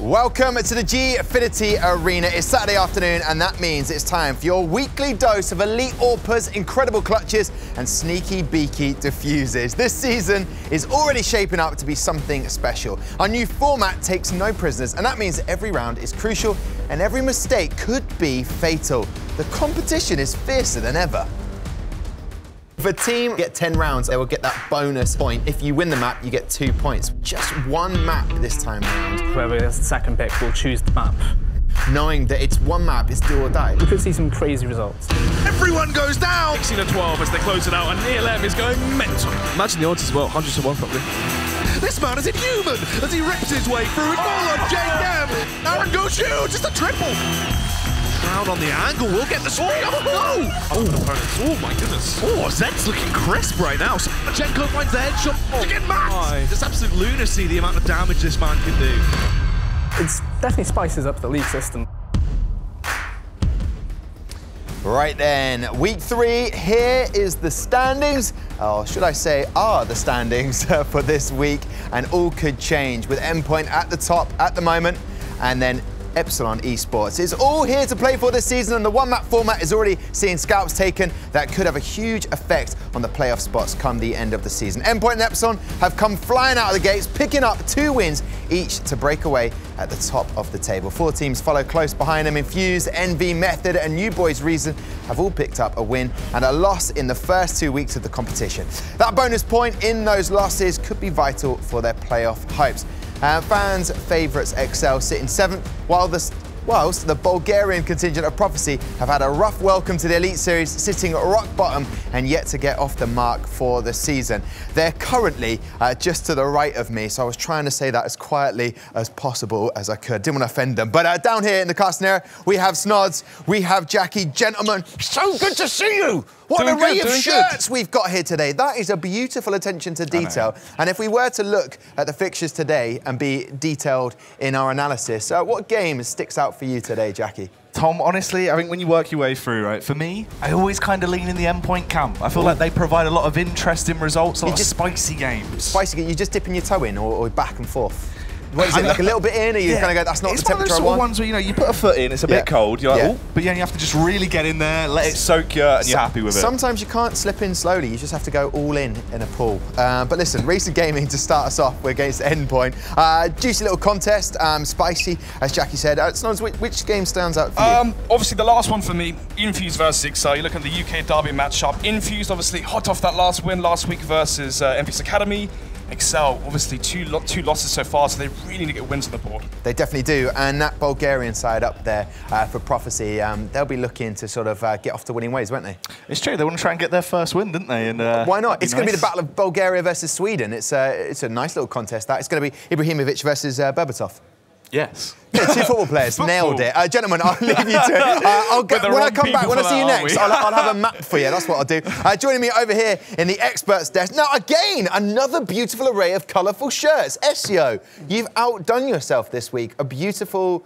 Welcome to the Gfinity Arena. It's Saturday afternoon, and that means it's time for your weekly dose of elite AWPers, incredible clutches, and sneaky beaky diffuses. This season is already shaping up to be something special. Our new format takes no prisoners, and that means every round is crucial, and every mistake could be fatal. The competition is fiercer than ever. If a team get 10 rounds, they will get that bonus point. If you win the map, you get 2 points. Just one map this time around. Whoever gets the second pick will choose the map. Knowing that it's one map, it's do or die. We could see some crazy results. Everyone goes down! 16 to 12 as they close it out, and ELM is going mental. Imagine the odds as well, 100 to 1 probably. This man is inhuman as he rips his way through it all on J-Cam. Aaron goes huge, just a triple. Down on the angle, we'll get the speed. Oh, no! Oh my goodness. Oh, Zed's looking crisp right now. Chenko finds the headshot to get max. It's absolute lunacy the amount of damage this man can do. It's definitely spices up the league system. Right then, week 3, here is the standings. Or should I say, are the standings for this week. And all could change with Endpoint at the top at the moment. And then Epsilon Esports is all here to play for this season, and the one-map format is already seeing scalps taken that could have a huge effect on the playoff spots come the end of the season. Endpoint and Epsilon have come flying out of the gates, picking up 2 wins each to break away at the top of the table. 4 teams follow close behind them. Infused, NV, Method, and New Boys Reason have all picked up a win and a loss in the first 2 weeks of the competition. That bonus point in those losses could be vital for their playoff hopes. Fans' favourites Excel sit in 7th, whilst the Bulgarian contingent of Prophecy have had a rough welcome to the Elite Series, sitting at rock bottom and yet to get off the mark for the season. They're currently just to the right of me, so I was trying to say that as quietly as possible as I could. Didn't want to offend them. But down here in the casting area, we have Snods, we have Jackie. Gentlemen, so good to see you! What an array of shirts we've got here today. That is a beautiful attention to detail. And if we were to look at the fixtures today and be detailed in our analysis, what game sticks out for you today, Jackie? Tom, honestly, I think when you work your way through, right, for me, I always kind of lean in the Endpoint camp. I feel like they provide a lot of interesting results, a lot of spicy games. Spicy, you just dipping your toe in or back and forth? What is it, like a little bit in, or you kind of go, that's not the temperature I want? It's one of those sort of ones where, you know, you put a foot in, it's a bit cold, you're like, oh, but yeah, you have to just really get in there, let it soak you, and you're happy with it. Sometimes you can't slip in slowly, you just have to go all in a pool. But listen, Recent Gaming, to start us off, we're against Endpoint. Juicy little contest, spicy, as Jackie said. Snods, which game stands out for you? Obviously, the last one for me, Infused versus Excel. You look at the UK Derby matchup. Infused, obviously, hot off that last win last week versus Infused Academy. Excel, obviously, two losses so far, so they really need to get wins on the board. They definitely do, and that Bulgarian side up there for Prophecy, they'll be looking to sort of get off to winning ways, won't they? It's true, they want to try and get their first win, didn't they? And why not? It's going to be the battle of Bulgaria versus Sweden. It's a nice little contest, that. It's going to be Ibrahimovic versus Berbatov. Yes. Yeah, 2 football players, nailed it. Gentlemen, I'll leave you to it. When I come back, when I see you next, I'll have a map for you. That's what I'll do. Joining me over here in the experts desk. Now, again, another beautiful array of colourful shirts. Csgo, you've outdone yourself this week. A beautiful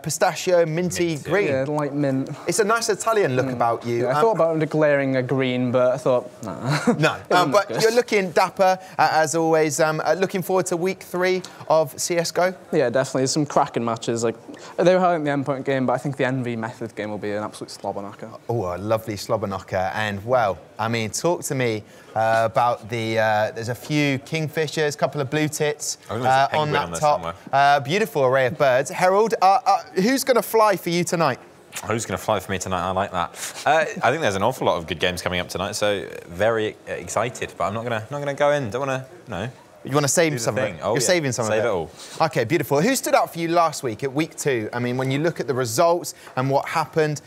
pistachio, minty green. Yeah, light mint. It's a nice Italian look about you. Yeah, I thought about declaring a green, but I thought, nah. No, but you're looking dapper, as always. Looking forward to week 3 of CSGO? Yeah, definitely. There's some cracking matches. Like, they were highlighting the Endpoint game, but I think the NV Method game will be an absolute slobber knocker. Oh, a lovely slobber knocker. And, well, I mean, talk to me about the... there's a few kingfishers, a couple of blue tits on that top. Beautiful array of birds. Herald, who's going to fly for you tonight? Who's going to fly for me tonight? I like that. I think there's an awful lot of good games coming up tonight, so very excited. But I'm not gonna go in. Don't want to. No. You want to save some of it? Oh, You're saving some of it? Save it all. OK, beautiful. Who stood out for you last week at week 2? I mean, when you look at the results and what happened,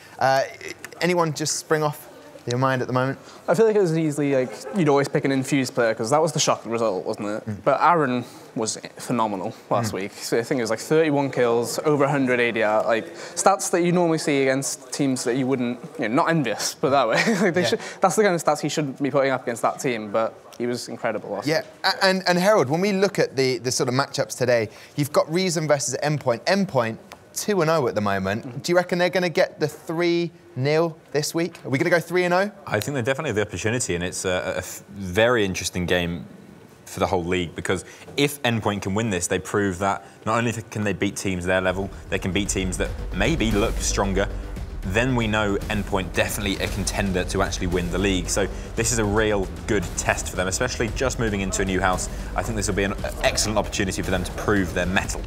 anyone just spring off your mind at the moment? I feel like it was easily, like, you'd always pick an Infused player, because that was the shocking result, wasn't it? But Aaron was phenomenal last week. So I think it was like 31 kills, over 100 ADR, like stats that you normally see against teams that you wouldn't, you know, not envious, but that way. Like that's the kind of stats he shouldn't be putting up against that team, but he was incredible last week. And Harold, when we look at the sort of matchups today, you've got Reason versus Endpoint. Endpoint, 2-0 at the moment. Do you reckon they're going to get the 3-0 this week? Are we going to go 3-0? I think they definitely have the opportunity, and it's a very interesting game for the whole league, because if Endpoint can win this, they prove that not only can they beat teams their level, they can beat teams that maybe look stronger. Then we know Endpoint definitely a contender to actually win the league. So this is a real good test for them, especially just moving into a new house. I think this will be an excellent opportunity for them to prove their mettle.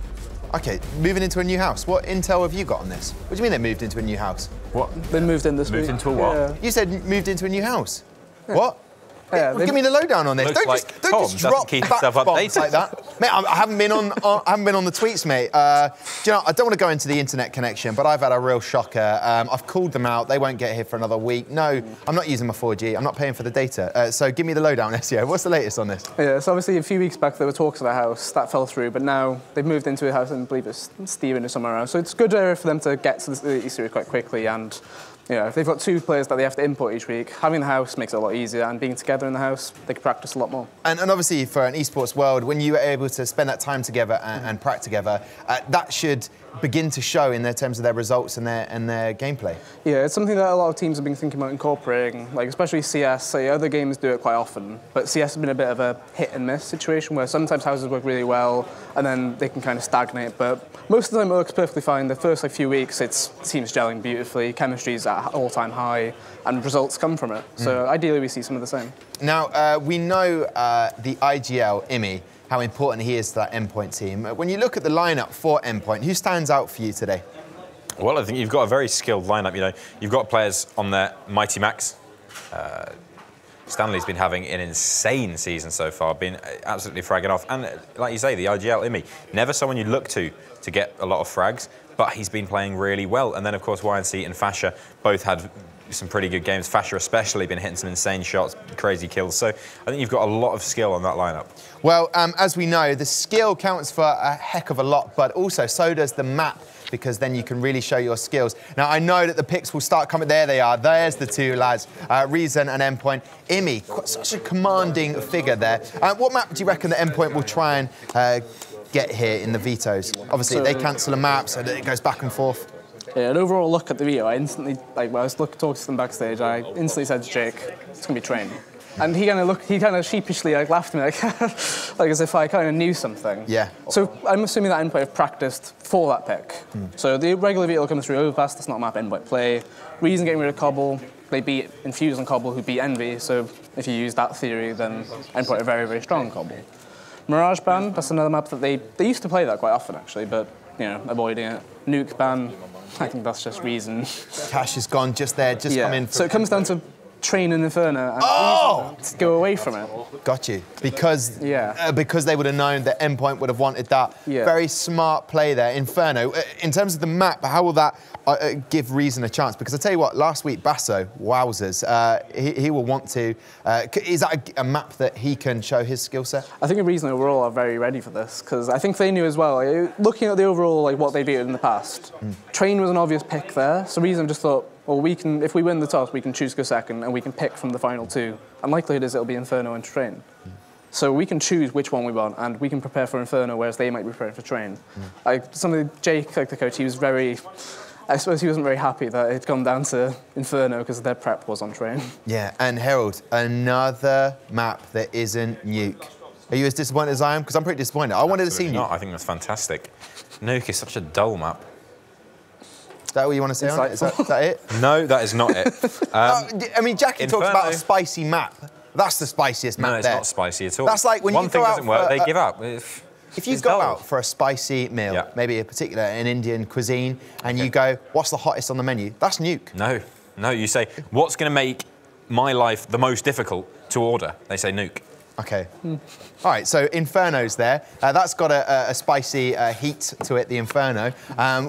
Okay, moving into a new house. What intel have you got on this? What do you mean they moved into a new house? What? They moved in this week. Moved into a what? Yeah. You said moved into a the house. Yeah. What? Yeah, Give me the lowdown on this. Don't just drop keep back himself bombs updated like that, mate. I haven't been on the tweets, mate. Do you know? I don't want to go into the internet connection, but I've had a real shocker. I've called them out. They won't get here for another week. No, I'm not using my 4G. I'm not paying for the data. So give me the lowdown, SEO. What's the latest on this? Yeah, so obviously a few weeks back there were talks of a house that fell through, but now they've moved into a house and I believe it's Steven or somewhere else. So it's a good area for them to get to the Elite Series quite quickly, and if they've got 2 players that they have to import each week, having the house makes it a lot easier, and being together in the house, they can practice a lot more. And obviously for an esports world, when you are able to spend that time together and practice together, that should begin to show in terms of their results and their gameplay. Yeah, it's something that a lot of teams have been thinking about incorporating, like especially CS. Other games do it quite often, but CS has been a bit of a hit and miss situation where sometimes houses work really well and then they can kind of stagnate, but most of the time it works perfectly fine. The first few weeks, it's teams gelling beautifully, chemistry's at all-time high, and results come from it. So ideally we see some of the same. Now, we know the IGL, Imi, how important he is to that Endpoint team. When you look at the lineup for Endpoint, who stands out for you today? Well, I think you've got a very skilled lineup. You've got players on their Mighty Max. Stanley's been having an insane season so far, been absolutely fragging off. And like you say, the IGL, Imi, never someone you look to get a lot of frags, but he's been playing really well. And then, of course, YNC and Fasha both had some pretty good games. Fasha especially been hitting some insane shots, crazy kills. So I think you've got a lot of skill on that lineup. Well, as we know, the skill counts for a heck of a lot, but also so does the map, because then you can really show your skills. Now, I know that the picks will start coming. There they are. There's the 2 lads, Reason and Endpoint. Imi, such a commanding figure there. What map do you reckon that Endpoint will try and get here in the vetoes? Obviously, they cancel a map, so it goes back and forth. Yeah, an overall look at the video, I instantly, when I was talking to them backstage, I instantly said to Jake, it's going to be train. And he kind of sheepishly laughed at me, like as if I kind of knew something. Yeah. So I'm assuming that Endpoint have practiced for that pick. So the regular veto comes through Overpass, that's not a map Endpoint play. Reason getting rid of Cobble, they beat Infuse and Cobble, who beat Envy, so if you use that theory, then Endpoint are very, very strong on Cobble. Mirage Ban, that's another map that they used to play that quite often, actually, but, avoiding it. Nuke Ban, I think that's just Reason. Cash is gone just there, come in. So it comes down to Train and Inferno and go away from it. Got you. Because they would have known that Endpoint would have wanted that. Very smart play there. Inferno, in terms of the map, how will that give Reason a chance? Because I tell you what, last week, Basso, wowzers, he will want to. Is that a map that he can show his skill set? I think Reason overall are very ready for this, because I think they knew as well, looking at the overall, what they did in the past, Train was an obvious pick there, so Reason just thought, well, if we win the toss, we can choose go second, and we can pick from the final 2. And likelihood is it'll be Inferno and Train. So we can choose which one we want, and we can prepare for Inferno, whereas they might be preparing for Train. Jake, the coach, he was I suppose he wasn't very happy that it'd gone down to Inferno because their prep was on Train. Yeah, and Herald, another map that isn't Nuke. Are you as disappointed as I am? Because I'm pretty disappointed. I wanted to see Nuke. Not. I think that's fantastic. Nuke is such a dull map. Is that what you want to say on it? Is that it? No, that is not it. I mean, Jackie talks about a spicy map. That's the spiciest map there. No, it's not spicy at all. That's like when one thing doesn't work, they give up. If you go out for a spicy meal, maybe an Indian cuisine, and you go, what's the hottest on the menu? That's Nuke. No, you say, what's going to make my life the most difficult to order? They say Nuke. Okay. All right, so Inferno's there. That's got a spicy heat to it, the Inferno.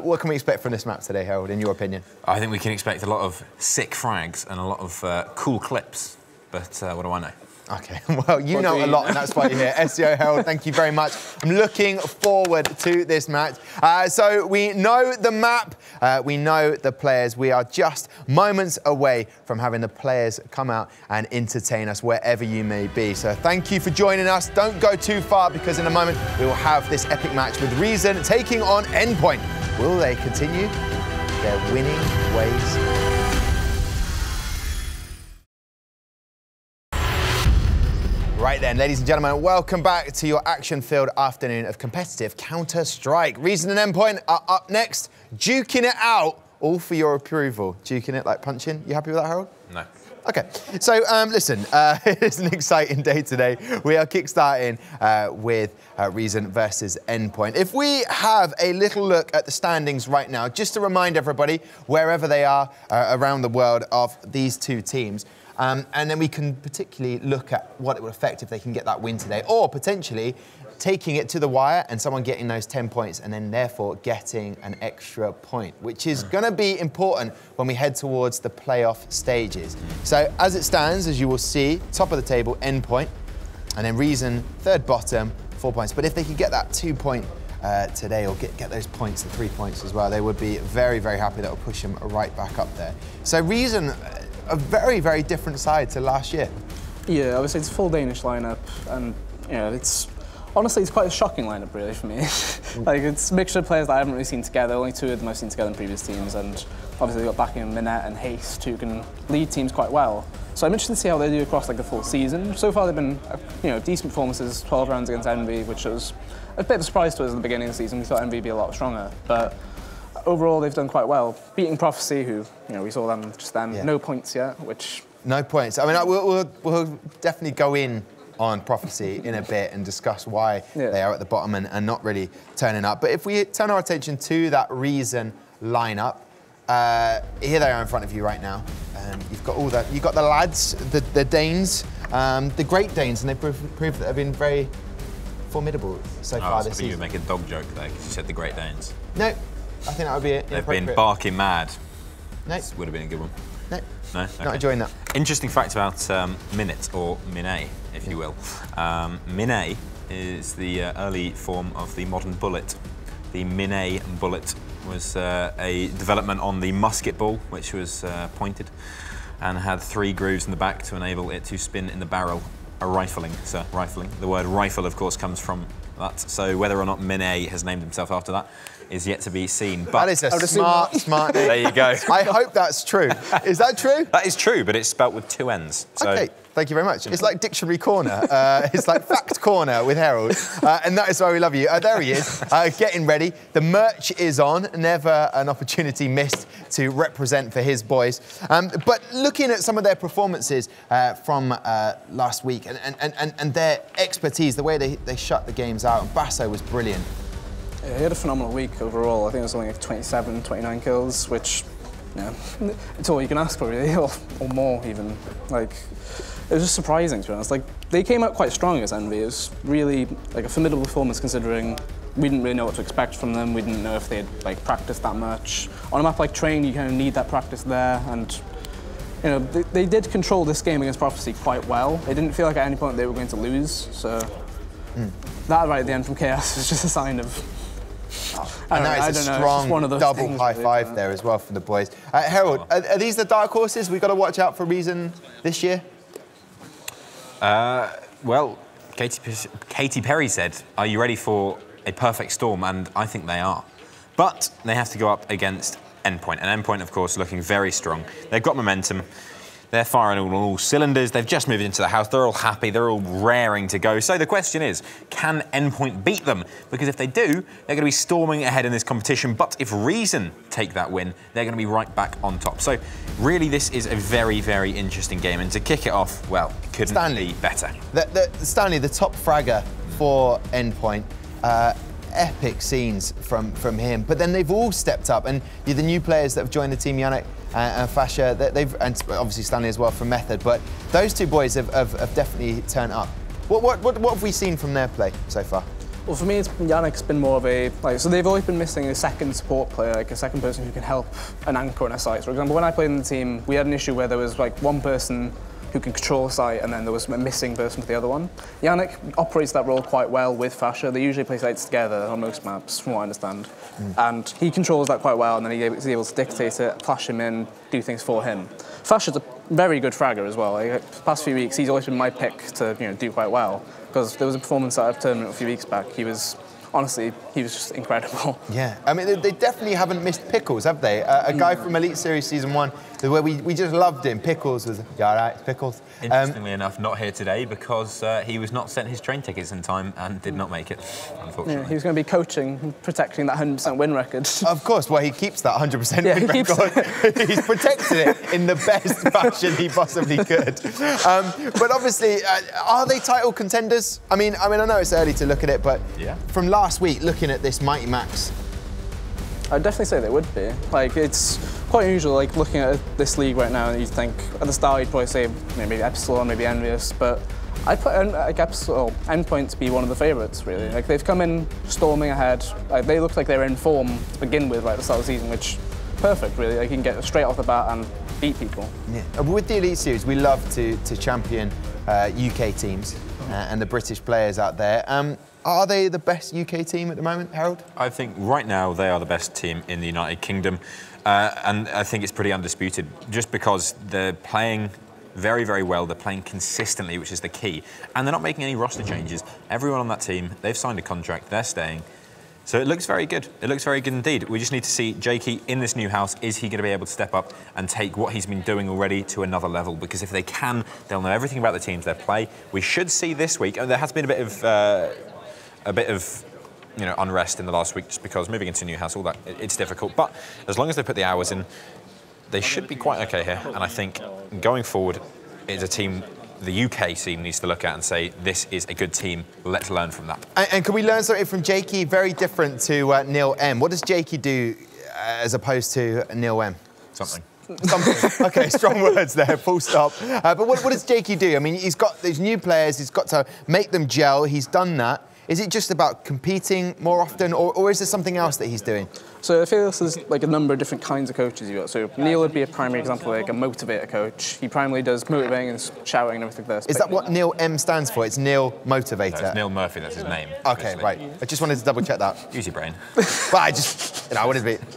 What can we expect from this map today, Harold, in your opinion? I think we can expect a lot of sick frags and a lot of cool clips, but what do I know? Okay, well, you know a lot, and that's why you're here. SEO Herald, thank you very much. I'm looking forward to this match. So we know the map, we know the players. We are just moments away from having the players come out and entertain us wherever you may be. So thank you for joining us. Don't go too far, because in a moment we will have this epic match with Reason taking on Endpoint. Will they continue their winning ways? Right then, ladies and gentlemen, welcome back to your action-filled afternoon of competitive Counter-Strike. Reason and Endpoint are up next, duking it out, all for your approval. Duking it like punching. You happy with that, Harold? No. Okay, so listen, it's an exciting day today. We are kickstarting with Reason versus Endpoint. If we have a little look at the standings right now, just to remind everybody, wherever they are around the world, of these two teams, and then we can particularly look at what it would affect if they can get that win today, or potentially taking it to the wire and someone getting those 10 points and then therefore getting an extra point, which is going to be important when we head towards the playoff stages. So as it stands, as you will see, top of the table, Endpoint, and then Reason, third bottom, 4 points. But if they could get that 2 point today, or get those points, the 3 points as well, they would be very, very happy. That will push them right back up there. So Reason, a very, very different side to last year. Yeah, obviously it's a full Danish lineup, and honestly, it's quite a shocking lineup, really, for me. Like, it's a mixture of players that I haven't really seen together. Only two of them I've seen together in previous teams, and obviously they've got backing in Minette and Haste, who can lead teams quite well. So I'm interested to see how they do across like the full season. So far, they've been, decent performances. 12 rounds against Envy, which was a bit of a surprise to us at the beginning of the season. We thought Envy would be a lot stronger, but overall they've done quite well. Beating Prophecy, who we saw them just then, no points yet, which. No points. I mean, we'll definitely go in on Prophecy in a bit and discuss why they are at the bottom and not really turning up. But if we turn our attention to that Reason lineup, here they are in front of you right now. You've got the lads, the Danes, the Great Danes, and they've proved that they've been very formidable so far this season. You would make a dog joke there because you said the Great Danes. No, I think that would be inappropriate. They've been barking mad. No. This would have been a good one. No. No? Okay. Not enjoying that. Interesting fact about Minette, or Minet, if you will. Minet is the early form of the modern bullet. The Minet bullet was a development on the musket ball, which was pointed and had 3 grooves in the back to enable it to spin in the barrel. A rifling, so rifling. The word rifle, of course, comes from that. So whether or not Minet has named himself after that is yet to be seen. But that is a smart name. There you go. I hope that's true. Is that true? That is true, but it's spelt with 2 N's. So. Okay, thank you very much. It's like Dictionary Corner. It's like Fact Corner with Harold. And that is why we love you. There he is, getting ready. The merch is on. Never an opportunity missed to represent for his boys. But looking at some of their performances from last week and their expertise, the way they shut the games out, and Basso was brilliant. Yeah, he had a phenomenal week overall. I think it was only like 27, 29 kills, which, it's all you can ask for, really, or more even. Like, it was just surprising, to be honest. Like, they came out quite strong as Envy. It was really like a formidable performance, considering we didn't really know what to expect from them. We didn't know if they'd like practiced that much. On a map like Train, you kind of need that practice there, and they did control this game against Prophecy quite well. It didn't feel like at any point they were going to lose. So that right at the end from Chaos was just a sign of. And that is a strong double high five there as well from the boys. Harold, are these the dark horses we've got to watch out for Reason this year? Well, Katy Perry said, "Are you ready for a perfect storm?" And I think they are. But they have to go up against Endpoint. And Endpoint, of course, looking very strong. They've got momentum. They're firing on all cylinders. They've just moved into the house. They're all happy. They're all raring to go. So the question is, can Endpoint beat them? Because if they do, they're going to be storming ahead in this competition. But if Reason take that win, they're going to be right back on top. So really, this is a very, very interesting game. And to kick it off, well, couldn't be better. Stanley, the top fragger for Endpoint. Epic scenes from him, but then they've all stepped up, and the new players that have joined the team, Yannick and Fasha, and obviously Stanley as well from Method, but those two boys have definitely turned up. What have we seen from their play so far? Well, for me, Yannick's been more of a, so they've always been missing a second support player, like a second person who can help an anchor on a site. For example, when I played in the team, we had an issue where there was like one person who can control a site, and then there was a missing person for the other one. Yannick operates that role quite well with Fasha. They usually play sites together on most maps, from what I understand. And he controls that quite well, and then he's able to dictate it, flash him in, do things for him. Fasha's a very good fragger as well. Like, the past few weeks, he's always been my pick to do quite well, because there was a performance at a tournament a few weeks back. He was honestly, he was just incredible. Yeah, I mean, they definitely haven't missed Pickles, have they? A guy from Elite Series Season 1, where we just loved him. Pickles was, yeah, all right, it's Pickles. Interestingly enough, not here today because he was not sent his train tickets in time and did not make it, unfortunately. Yeah, he was going to be coaching, protecting that 100% win record. Of course, well, he keeps that 100% win record. He's protected it in the best fashion he possibly could. But obviously, are they title contenders? I mean, I know it's early to look at it, but from last week, looking at this Mighty Max, I'd definitely say they would be. Like, it's quite unusual, like, looking at this league right now, and you'd think, at the start, you'd probably say maybe Epsilon, maybe Envious, but I'd put Endpoint to be one of the favourites, really. Like, they've come in storming ahead. They look like they're in form to begin with, right, at the start of the season, which, perfect, really. Like, you can get straight off the bat and beat people. Yeah. With the Elite Series, we love to champion UK teams and the British players out there. Are they the best UK team at the moment, Harold? I think right now they are the best team in the United Kingdom, and I think it's pretty undisputed, just because they're playing very, very well. They're playing consistently, which is the key, and they're not making any roster changes. Everyone on that team, they've signed a contract, they're staying. So it looks very good. It looks very good indeed. We just need to see Jakey in this new house. Is he going to be able to step up and take what he's been doing already to another level? Because if they can, they'll know everything about the teams they play. We should see this week, and there has been a bit of unrest in the last week, just because moving into a new house, all that, it's difficult. But as long as they put the hours in, they should be quite okay here. And I think going forward, it's a team the UK scene needs to look at and say, this is a good team, let's learn from that. And can we learn something from Jakey? Very different to Neil M. What does Jakey do as opposed to Neil M? Something. Something. Okay, strong words there, full stop. But what does Jakey do? I mean, he's got these new players, he's got to make them gel, he's done that. Is it just about competing more often, or is there something else that he's doing? So I feel there's like a number of different kinds of coaches you've got. So Neil would be a primary example, like a motivator coach. He primarily does motivating and shouting and everything there. Is that what Neil M stands for? It's Neil Motivator? No, it's Neil Murphy, that's his name. Okay, right. I just wanted to double check that. Use your brain. Well, I just,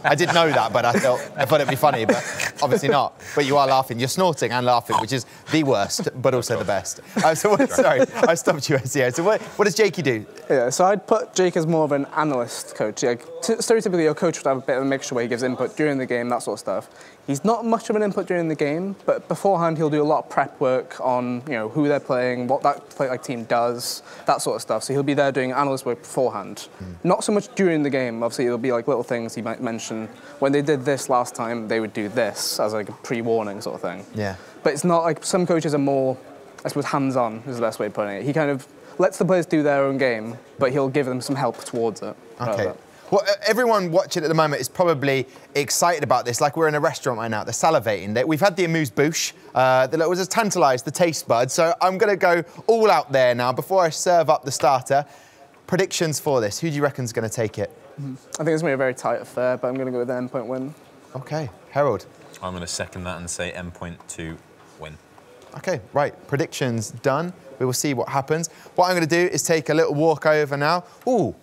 I did know that, but I thought it'd be funny, but obviously not. But you are laughing. You're snorting and laughing, which is the worst, but also the best. Sorry, I stopped you, SEO. So what does Jakey do? Yeah, so I'd put Jake as more of an analyst coach. Like, stereotypically, your coach would have a bit of a mixture where he gives input during the game, that sort of stuff. He's not much of an input during the game, but beforehand he'll do a lot of prep work on who they're playing, what that team does, that sort of stuff. So he'll be there doing analyst work beforehand. Not so much during the game. Obviously, there'll be like little things he might mention. When they did this last time, they would do this as like a pre-warning sort of thing. Yeah. But it's not like some coaches are more, I suppose, hands-on is the best way of putting it. He kind of lets the players do their own game, but he'll give them some help towards it. Okay. Well, everyone watching at the moment is probably excited about this, like we're in a restaurant right now. They're salivating. We've had the amuse-bouche. That was just tantalised the taste buds. So I'm going to go all out there now before I serve up the starter. Predictions for this. Who do you reckon's going to take it? I think it's going to be a very tight affair, but I'm going to go with an Endpoint win. Okay. Harold? I'm going to second that and say Endpoint to win. Okay, right. Predictions done. We will see what happens. What I'm going to do is take a little walk over now. Ooh,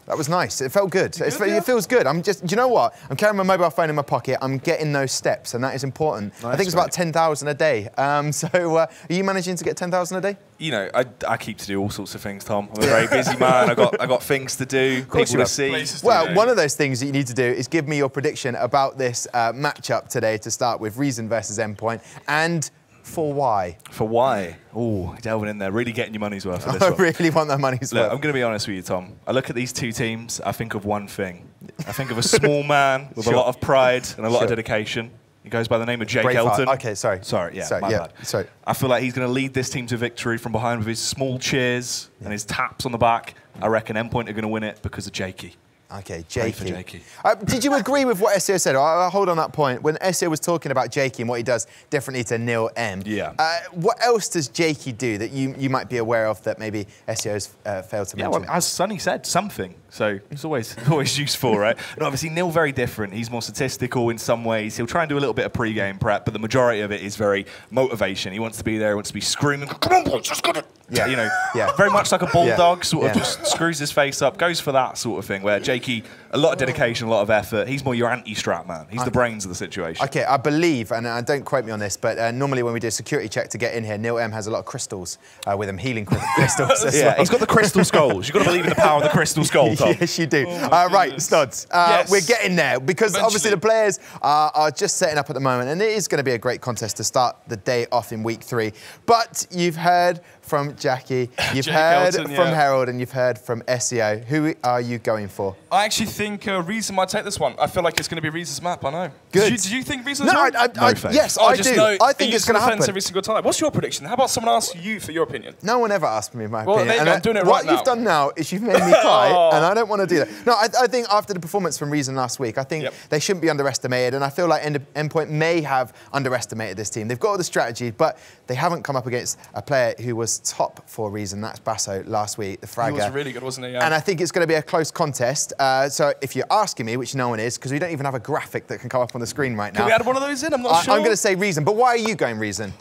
that was nice. It felt good. It feels good. Do you know what? I'm carrying my mobile phone in my pocket. I'm getting those steps, and that is important. Nice, I think it's about 10,000 a day. So are you managing to get 10,000 a day? You know, I keep to do all sorts of things, Tom. I'm a very busy man. I got things to do, people to see. Well, one of those things that you need to do is give me your prediction about this matchup today to start with, Reason versus Endpoint, and for why? For why? Oh, delving in there, really getting your money's worth for this one. I really want that money's worth. I'm going to be honest with you, Tom. I look at these two teams, I think of one thing. I think of a small man with a lot of pride and a lot of dedication. He goes by the name of Jake Elton. Okay, sorry. Sorry, yeah, my bad. Sorry. I feel like he's going to lead this team to victory from behind with his small cheers and his taps on the back. I reckon Endpoint are going to win it because of Jakey. Okay, Jakey. Did you agree with what SEO said? I'll hold on that point. When SEO was talking about Jakey and what he does differently to Neil M. Yeah. What else does Jakey do that you might be aware of that maybe SEO's failed to mention? Yeah, well, as Sonny said, something. So it's always useful, right? And obviously, Neil very different. He's more statistical in some ways. He'll try and do a little bit of pre-game prep, but the majority of it is very motivation. He wants to be there. He wants to be screaming, "Come on, boys, just got it!" Yeah, you know, very much like a bulldog, sort of just screws his face up, goes for that sort of thing. Where Jakey, A lot of dedication, a lot of effort. He's more your anti-strat man. He's the brains of the situation. Okay, I believe, and don't quote me on this, but normally when we do a security check to get in here, Neil M has a lot of crystals with him, healing crystals as well. He's got the crystal skulls. You've got to believe in the power of the crystal skull, Tom. Yes, you do. Oh, right, Snods, yes. we're getting there because obviously the players are just setting up at the moment, and it is going to be a great contest to start the day off in week 3. But you've heard from Jackie, you've heard from Herald, and you've heard from SEO. Who are you going for? I actually think Reason might take this one. I feel like it's going to be Reason's map, I know. Good. Did you think Reason's No, map? yes, I do. I think it's going to happen. Every single time. What's your prediction? How about someone ask you for your opinion? No one ever asked me my well, opinion. There you go, I'm doing it right what now. you've done now is you've made me cry, and I don't want to do that. No, I think after the performance from Reason last week, I think they shouldn't be underestimated, and I feel like Endpoint may have underestimated this team. They've got all the strategy, but they haven't come up against a player who was top for Reason. That's Basso last week, the fragger. He was really good, wasn't he? Yeah. And I think it's going to be a close contest. So if you're asking me, which no one is, because we don't even have a graphic that can come up on the screen right now. Can we add one of those in? I'm not sure. I'm going to say Reason, but why are you going Reason?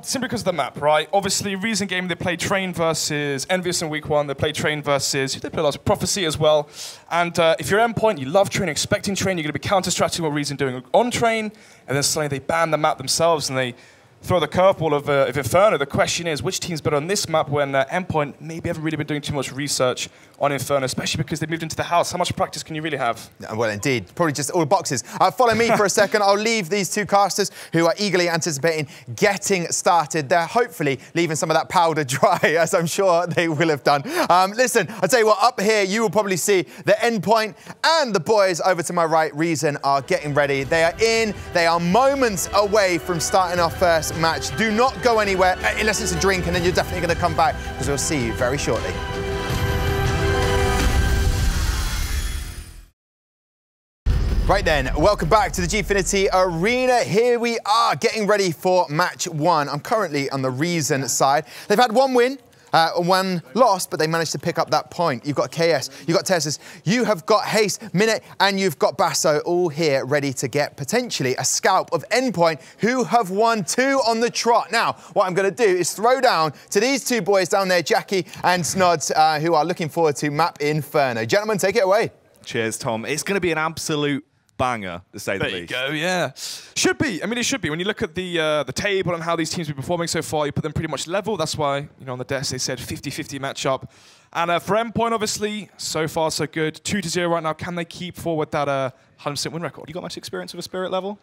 Simply because of the map, right? Obviously, Reason game, they played Train versus Envious in week 1. They played Train versus, they played lots of Prophecy as well. And if you're Endpoint, you love Train, expecting Train, you're going to be counter-strateging what Reason doing on Train, and then suddenly they ban the map themselves and they throw the curveball of Inferno. The question is, which team's better on this map when Endpoint maybe haven't really been doing too much research on Inferno, especially because they moved into the house. How much practice can you really have? Well, indeed. Probably just all the boxes. Follow me for a second. I'll leave these two casters who are eagerly anticipating getting started. They're hopefully leaving some of that powder dry, as I'm sure they will have done. Listen, I'll tell you what, up here you will probably see the Endpoint and the boys over to my right, Reason, are getting ready. They are in. They are moments away from starting our first match. Do not go anywhere unless it's a drink, and then you're definitely going to come back because we'll see you very shortly. Right then, welcome back to the Gfinity Arena. Here we are getting ready for match 1. I'm currently on the Reason side. They've had one win. One loss, but they managed to pick up that point. You've got KS, you've got Tessus, you have got Haste, Minute, and you've got Basso all here ready to get potentially a scalp of Endpoint, who have won 2 on the trot. Now, what I'm going to do is throw down to these two boys down there, Jackie and Snods, who are looking forward to map Inferno. Gentlemen, take it away. Cheers, Tom. It's going to be an absolute banger, to say the least. There you go, yeah. Should be. I mean, it should be. When you look at the table and how these teams have been performing so far, you put them pretty much level. That's why, you know, on the desk they said 50-50 matchup. And for Endpoint, obviously, so far so good. 2-0 right now. Can they keep forward that 100% win record? You got much experience with a Spirit level?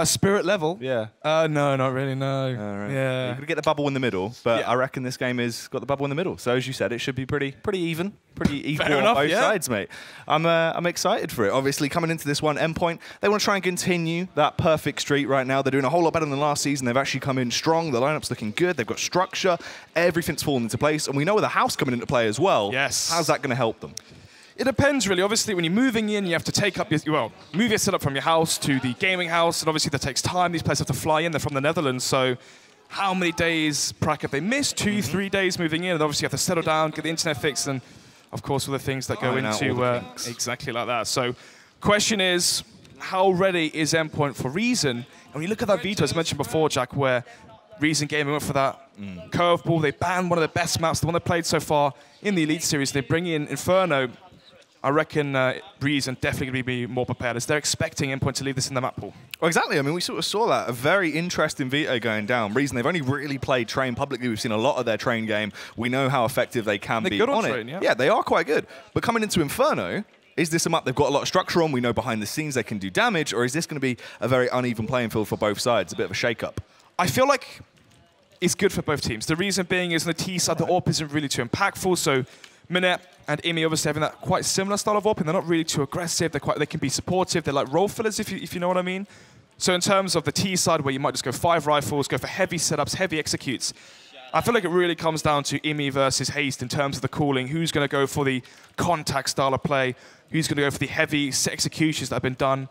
Spirit level? Yeah. No, not really, no. Right. Yeah. You're going to get the bubble in the middle, but I reckon this game has got the bubble in the middle. So as you said, it should be pretty even, pretty equal on both sides, mate. I'm excited for it. Obviously, coming into this one, Endpoint, they want to try and continue that perfect streak right now. They're doing a whole lot better than last season. They've actually come in strong. The lineup's looking good. They've got structure. Everything's fallen into place. And we know with the house coming into play as well. Yes. How's that going to help them? It depends, really. Obviously, when you're moving in, you have to take up move your setup from your house to the gaming house, and obviously that takes time. These players have to fly in. They're from the Netherlands, so how many days prac have they missed? 2, 3 days moving in, and obviously you have to settle down, get the internet fixed, and of course all the things that go into exactly like that. So, question is, how ready is Endpoint for Reason? And when you look at that veto, as mentioned before, Jack, where Reason Gaming went for that curveball, they banned one of the best maps, the one they played so far in the Elite Series. They bring in Inferno. I reckon Reason definitely going to be more prepared, as they're expecting Endpoint to leave this in the map pool. Well, exactly. I mean, we sort of saw that. A very interesting veto going down. Reason, they've only really played Train publicly. We've seen a lot of their Train game. We know how effective they can be good on Train, it. Yeah, they are quite good. But coming into Inferno, is this a map they've got a lot of structure on? We know behind the scenes they can do damage, or is this going to be a very uneven playing field for both sides? A bit of a shake-up. I feel like it's good for both teams. The reason being is on the T side, the AWP isn't really too impactful, so Minette and Imi obviously having that quite similar style of AWP, and they're not really too aggressive. They can be supportive. They're like role fillers, if you know what I mean. So in terms of the T side, where you might just go 5 rifles, go for heavy setups, heavy executes, I feel like it really comes down to Imi versus Haste in terms of the cooling. Who's going to go for the contact style of play? Who's going to go for the heavy executions that have been done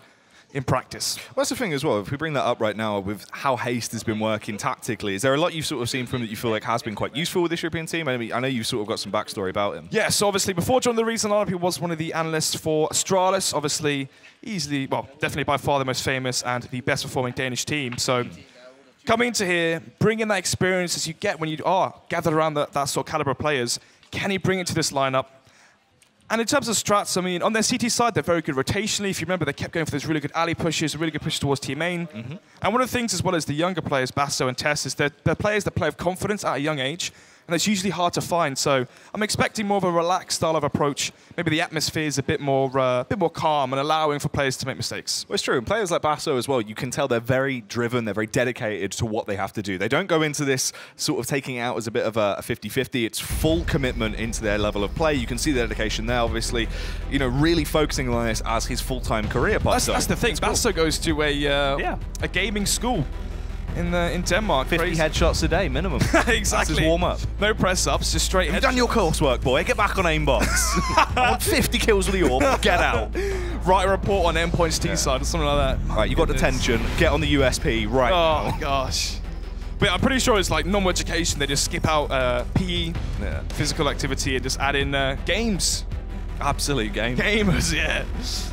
in practice? Well, that's the thing as well. If we bring that up right now with how Haste has been working tactically, is there a lot you've sort of seen from him that you feel like has been quite useful with this European team? I mean, I know you've sort of got some backstory about him. Yeah, so obviously before joining the Reason lineup, he was one of the analysts for Astralis. Obviously, easily, well, definitely by far the most famous and the best performing Danish team. So coming into here, bringing that experience as you get when you are gathered around that sort of caliber of players, can he bring it to this lineup? And in terms of strats, I mean, on their CT side, they're very good rotationally. If you remember, they kept going for those really good alley pushes, a really good push towards team main. And one of the things, as well as the younger players, Basso and Tess, is they're players that play with confidence at a young age. And that's usually hard to find. So I'm expecting more of a relaxed style of approach. Maybe the atmosphere is a bit more calm and allowing for players to make mistakes. Well, it's true. And players like Basso as well, you can tell they're very driven, they're very dedicated to what they have to do. They don't go into this sort of taking it out as a bit of a 50-50. It's full commitment into their level of play. You can see the dedication there, obviously, you know, really focusing on this as his full-time career. That's the thing. Basso goes to a gaming school in Denmark. 50 headshots a day, minimum. Exactly. That's his warm-up. No press-ups, just straight headshots. You've done your coursework, boy. Get back on aimbot. I want 50 kills with the AWP. Get out. Write a report on Endpoint's T-side or something like that. Right, you got detention. Get on the USP right now. Oh, gosh. But I'm pretty sure it's like normal education. They just skip out PE, physical activity, and just add in games. Absolute gamer. Gamers, yeah.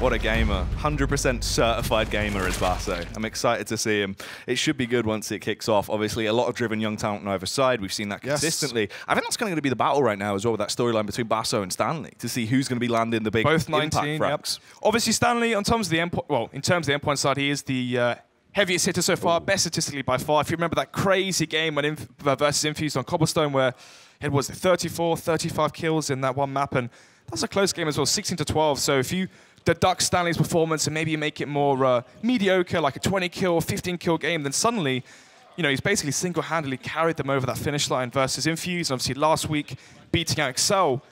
What a gamer. 100% certified gamer is Basso. I'm excited to see him. It should be good once it kicks off. Obviously, a lot of driven young talent on either side. We've seen that consistently. I think that's going to be the battle right now as well, with that storyline between Basso and Stanley, to see who's going to be landing the big both 19, impact frags. Yep. Obviously, Stanley, in terms of the Endpoint side, he is the heaviest hitter so far, best statistically by far. If you remember that crazy game when versus Infused on Cobblestone, where it was 34, 35 kills in that one map, and that's a close game as well, 16-12. So if you deduct Stanley's performance and maybe you make it more mediocre, like a 20-kill, 15-kill game, then suddenly, you know, he's basically single-handedly carried them over that finish line versus Infuse. Obviously, last week, beating out Excel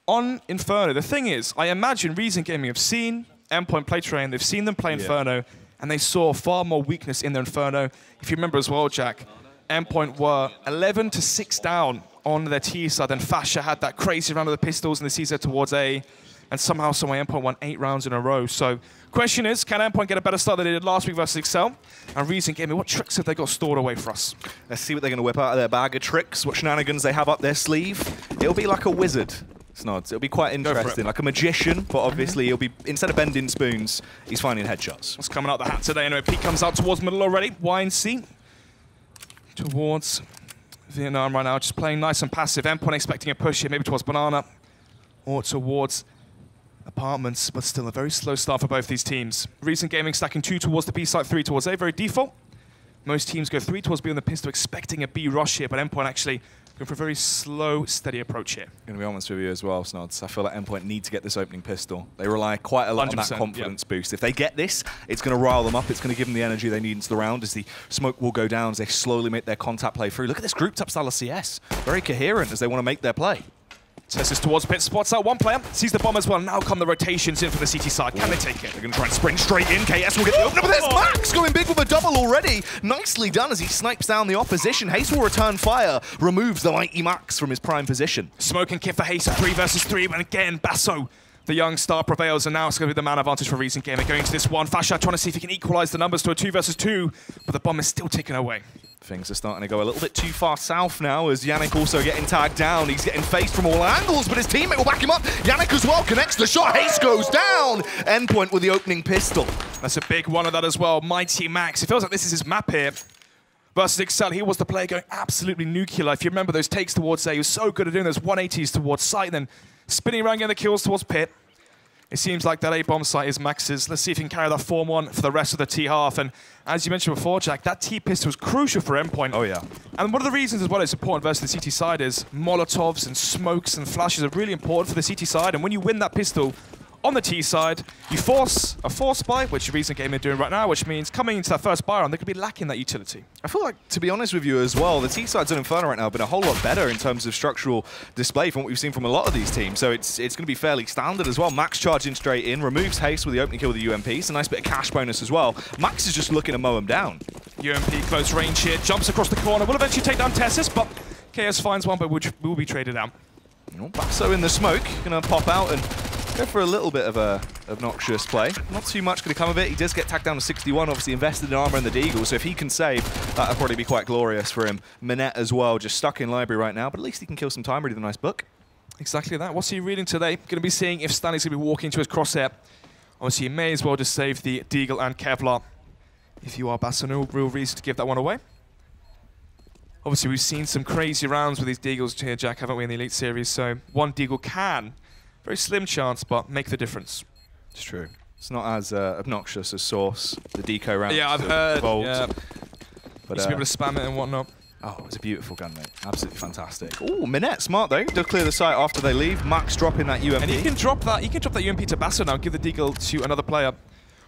on Inferno. The thing is, I imagine Reason Gaming have seen Endpoint play train, they've seen them play Inferno, and they saw far more weakness in their Inferno. If you remember as well, Jack, Endpoint were 11-6 down on their T side, then Fasha had that crazy round of the pistols in the CZ towards A, and somehow Endpoint won 8 rounds in a row. So, question is, can Endpoint get a better start than they did last week versus Excel? And Reason Gaming, what tricks have they got stored away for us? Let's see what they're going to whip out of their bag of tricks, what shenanigans they have up their sleeve. It'll be like a wizard, Snods. It'll be quite interesting, like a magician, but obviously he'll be, instead of bending spoons, he's finding headshots. What's coming out the hat today? Anyway, Pete comes out towards middle already. YNC towards Vietnam right now, just playing nice and passive. Endpoint expecting a push here, maybe towards Banana or towards Apartments, but still a very slow start for both these teams. Reason Gaming stacking 2 towards the B side, 3 towards A, very default. Most teams go 3 towards B on the pistol, expecting a B rush here, but Endpoint actually going for a very slow, steady approach here. I'm going to be honest with you as well, Snods. I feel like Endpoint need to get this opening pistol. They rely quite a lot on that confidence boost. If they get this, it's going to rile them up. It's going to give them the energy they need into the round as the smoke will go down, as they slowly make their contact play through. Look at this grouped up style of CS. Very coherent as they want to make their play. Tesses towards pit, spots out one player, sees the bomb as well. Now come the rotations in for the CT side. Can they take it? They're going to try and sprint straight in. KS will get the opener, but there's Max going big with a double already. Nicely done as he snipes down the opposition. Haste will return fire, removes the mighty Max from his prime position. Smoke and kit for Haste, 3 versus 3, and again, Basso, the young star, prevails, and now it's going to be the man advantage for Reason Gaming. Going to this one, Fasha trying to see if he can equalize the numbers to a 2 versus 2, but the bomb is still taken away. Things are starting to go a little bit too far south now as Yannick also getting tagged down. He's getting faced from all angles, but his teammate will back him up. Yannick as well connects the shot. Haste goes down. Endpoint with the opening pistol. That's a big one of that as well. Mighty Max. It feels like this is his map here. Versus Excel, he was the player going absolutely nuclear. If you remember those takes towards A, he was so good at doing those 180s towards site, then spinning around getting the kills towards pit. It seems like that A-bomb site is Max's. Let's see if he can carry that form on for the rest of the T half. And as you mentioned before, Jack, that T pistol is crucial for Endpoint. Oh, yeah. And one of the reasons as well it's important versus the CT side is Molotovs and smokes and flashes are really important for the CT side. And when you win that pistol on the T side, you force a force buy, which Reason Gaming are doing right now, which means coming into that first buy round, they could be lacking that utility. I feel like, to be honest with you as well, the T sides on Inferno right now have been a whole lot better in terms of structural display from what we've seen from a lot of these teams. So it's going to be fairly standard as well. Max charging straight in, removes Haste with the opening kill with the UMP. It's a nice bit of cash bonus as well. Max is just looking to mow him down. UMP close range here, jumps across the corner, will eventually take down Tessis, but KS finds one, but which will be traded out. Basso in the smoke, going to pop out and go for a little bit of a obnoxious play. Not too much going to come of it. He does get tacked down to 61, obviously invested in armor and the Deagle, so if he can save, that'll probably be quite glorious for him. Minette as well, just stuck in library right now, but at least he can kill some time, read a nice book. Exactly that. What's he reading today? Going to be seeing if Stanley's going to be walking into his crosshair. Obviously, he may as well just save the Deagle and Kevlar. If you are Basso, no real reason to give that one away. Obviously, we've seen some crazy rounds with these Deagles here, Jack, haven't we, in the Elite Series, so one Deagle can Very slim chance, but make the difference. It's true. It's not as obnoxious as Source, the deco round. Yeah, I've heard. Yeah. But used to be able to spam it and whatnot. Oh, it's a beautiful gun, mate. Absolutely fantastic. Ooh, Minette, smart though. Does clear the site after they leave. Max dropping that UMP. And he can drop that. He can drop that UMP to Basso now. Give the deagle to another player.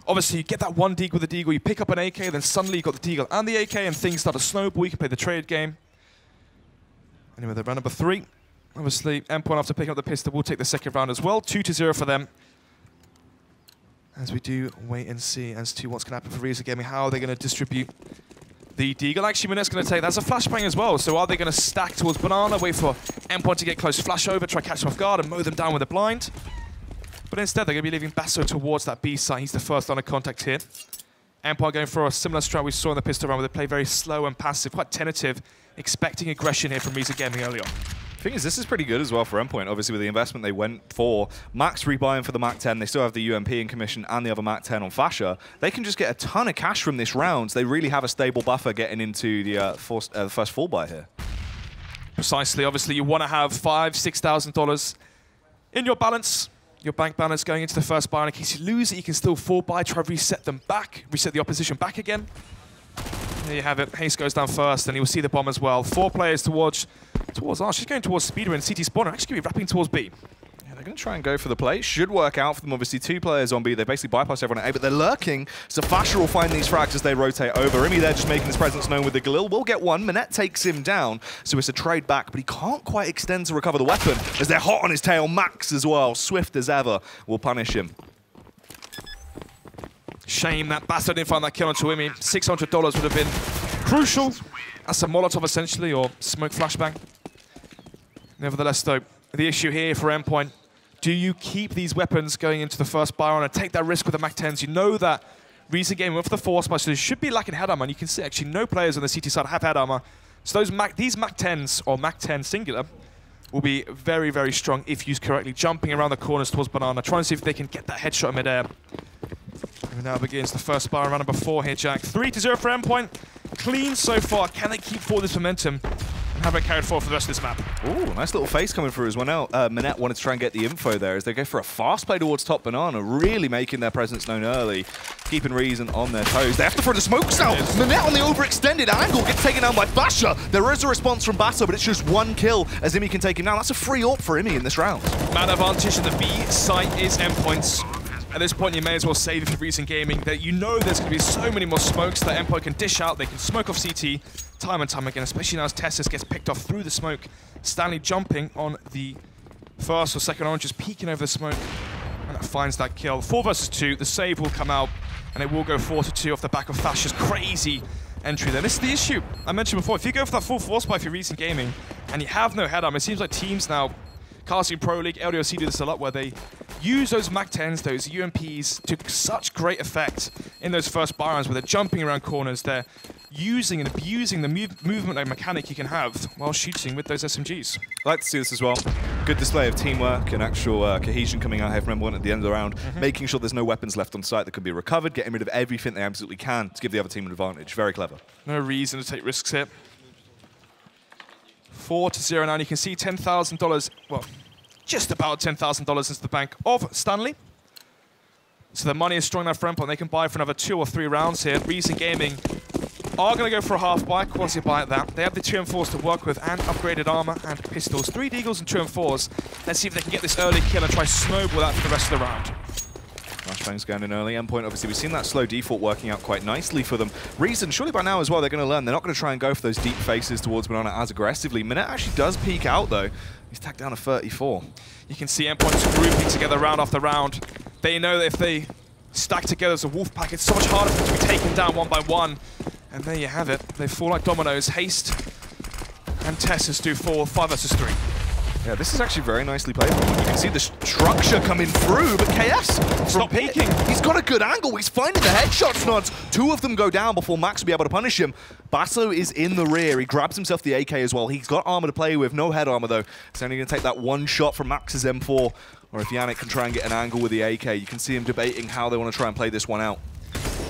Obviously, you get that one deagle with the deagle. You pick up an AK, then suddenly you got the deagle and the AK, and things start to snowball. You can play the trade game. Anyway, they're round number 3. Obviously, Endpoint after picking up the pistol will take the second round as well. 2-0 for them. As we do wait and see as to what's going to happen for Reza Gaming, how are they going to distribute the deagle. Actually, Minette's going to take, that's a flashbang as well. So are they going to stack towards Banana, wait for Endpoint to get close, flash over, try to catch them off guard and mow them down with a blind? But instead, they're going to be leaving Basso towards that B site. He's the first line of contact here. Endpoint going for a similar strat we saw in the pistol round where they play very slow and passive, quite tentative, expecting aggression here from Reza Gaming early on. The thing is, this is pretty good as well for Endpoint. Obviously, with the investment they went for, Max rebuying for the Mac 10, they still have the UMP in commission and the other Mac 10 on Fasher. They can just get a ton of cash from this round. They really have a stable buffer getting into the first full buy here. Precisely. Obviously, you want to have $5,000, $6,000 in your balance, your bank balance going into the first buy. And in case you lose it, you can still full buy, try to reset them back, reset the opposition back again. There you have it. Haste goes down first, and you'll see the bomb as well. 4 players towards she's going towards Speeder and CT Spawner. Actually, going to be wrapping towards B. Yeah, they're going to try and go for the play. Should work out for them. Obviously, 2 players on B. They basically bypass everyone at A, but they're lurking. So Fasher will find these frags as they rotate over. Imi there just making his presence known with the Galil. Will get one. Minette takes him down, so it's a trade back, but he can't quite extend to recover the weapon as they're hot on his tail. Max as well, swift as ever, will punish him. Shame that Basso didn't find that kill on Imi. $600 would have been crucial. That's a Molotov essentially, or smoke flashbang. Nevertheless though, the issue here for Endpoint, do you keep these weapons going into the first buy on and take that risk with the Mac 10s? You know that Reza Gaming with the force buy, so they should be lacking head armor, and you can see actually no players on the CT side have head armor. So these Mac 10s, or Mac 10 singular, will be very, very strong if used correctly, jumping around the corners towards Banana, trying to see if they can get that headshot in midair. And now begins the first bar round number 4 here, Jack. 3-0 for Endpoint. Clean so far. Can they keep forward this momentum and have it carried forward for the rest of this map? Ooh, nice little face coming through as well now. Minette wanted to try and get the info there as they go for a fast play towards top Banana, really making their presence known early, keeping Reason on their toes. They have to throw the smokes out. Minette on the overextended angle gets taken down by Fasher. There is a response from Basso, but it's just 1 kill as Imi can take him down. That's a free AWP for Imi in this round. Man advantage in the B site is Endpoint's. At this point, you may as well save it for Reason Gaming, that you know there's going to be so many more smokes that Endpoint can dish out. They can smoke off CT time and time again, especially now as Tessus gets picked off through the smoke. Stanley jumping on the first or second orange, just peeking over the smoke, and that finds that kill. 4 versus 2, the save will come out, and it will go 4-2 off the back of Fasher's crazy entry there. This is the issue I mentioned before. If you go for that full force buy for Reason Gaming, and you have no head arm, it seems like teams now, Casting Pro League, LDOC do this a lot, where they use those Mac 10s, those UMPs, to such great effect in those first buy rounds where they're jumping around corners, they're using and abusing the movement like mechanic you can have while shooting with those SMGs. I like to see this as well. Good display of teamwork and actual cohesion coming out here from everyone at the end of the round, making sure there's no weapons left on site that could be recovered, getting rid of everything they absolutely can to give the other team an advantage. Very clever. No reason to take risks here. 4-0 now, and you can see $10,000, well, just about $10,000 into the bank of Stanley. So the money is strong enough for Endpoint. They can buy for another 2 or 3 rounds here. Reason Gaming are going to go for a half buy, quasi buy at that. They have the 2 M4s to work with and upgraded armor and pistols. 3 Deagles and 2 M4s. Let's see if they can get this early kill and try to snowball that for the rest of the round. Flashbangs going in early. Endpoint, obviously, we've seen that slow default working out quite nicely for them. Reason, surely by now as well, they're going to learn. They're not going to try and go for those deep faces towards Banana as aggressively. Minette actually does peek out, though. He's tacked down to 34. You can see Endpoint's grouping together round after round. They know that if they stack together as a wolf pack, it's so much harder for them to be taken down one by one. And there you have it. They fall like dominoes. Haste and Tessus do fall 5 versus 3. Yeah, this is actually very nicely played. You can see the structure coming through, but KS from peeking. He's got a good angle. He's finding the headshot nods. 2 of them go down before Max will be able to punish him. Basso is in the rear. He grabs himself the AK as well. He's got armor to play with, no head armor though. It's only going to take that 1 shot from Max's M4. Or if Yannick can try and get an angle with the AK, you can see him debating how they want to try and play this one out.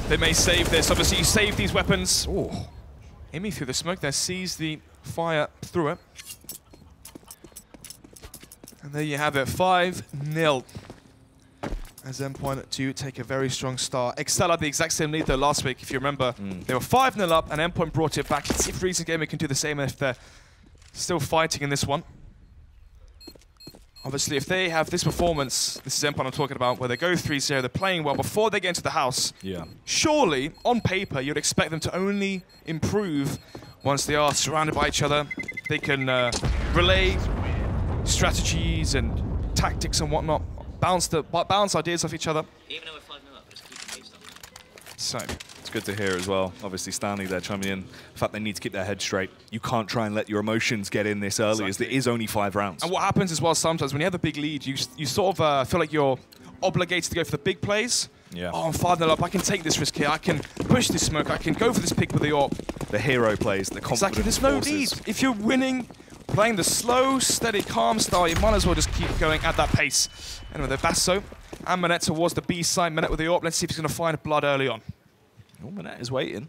They may save this. Obviously, you save these weapons. Oh, Imi through the smoke there, sees the fire through it. And there you have it, 5-0. As Endpoint do take a very strong start. Excel had the exact same lead though last week, if you remember. They were 5-0 up and Endpoint brought it back. Let's see if Reason Gaming can do the same if they're still fighting in this one. Obviously, if they have this performance, this is Endpoint I'm talking about, where they go 3-0, they're playing well before they get into the house. Yeah. Surely, on paper, you'd expect them to only improve once they are surrounded by each other. They can relay strategies and tactics and whatnot, bounce ideas off each other. Even though we're 5-0 up, just keep the pace up. So, It's good to hear as well. Obviously, Stanley there chiming in. The fact they need to keep their head straight. You can't try and let your emotions get in this early, as there is only 5 rounds. and what happens as well sometimes when you have a big lead, you sort of feel like you're obligated to go for the big plays. Yeah. Oh, I'm 5-0 up. I can take this risk here. I can push this smoke. I can go for this pick with the AWP. The hero plays, the confident Exactly. There's no forces. need. If you're winning, playing the slow, steady, calm style, you might as well just keep going at that pace. Anyway, they're Basso and Manette towards the B side. Manette with the AWP. Let's see if he's going to find blood early on. Oh, Manette is waiting.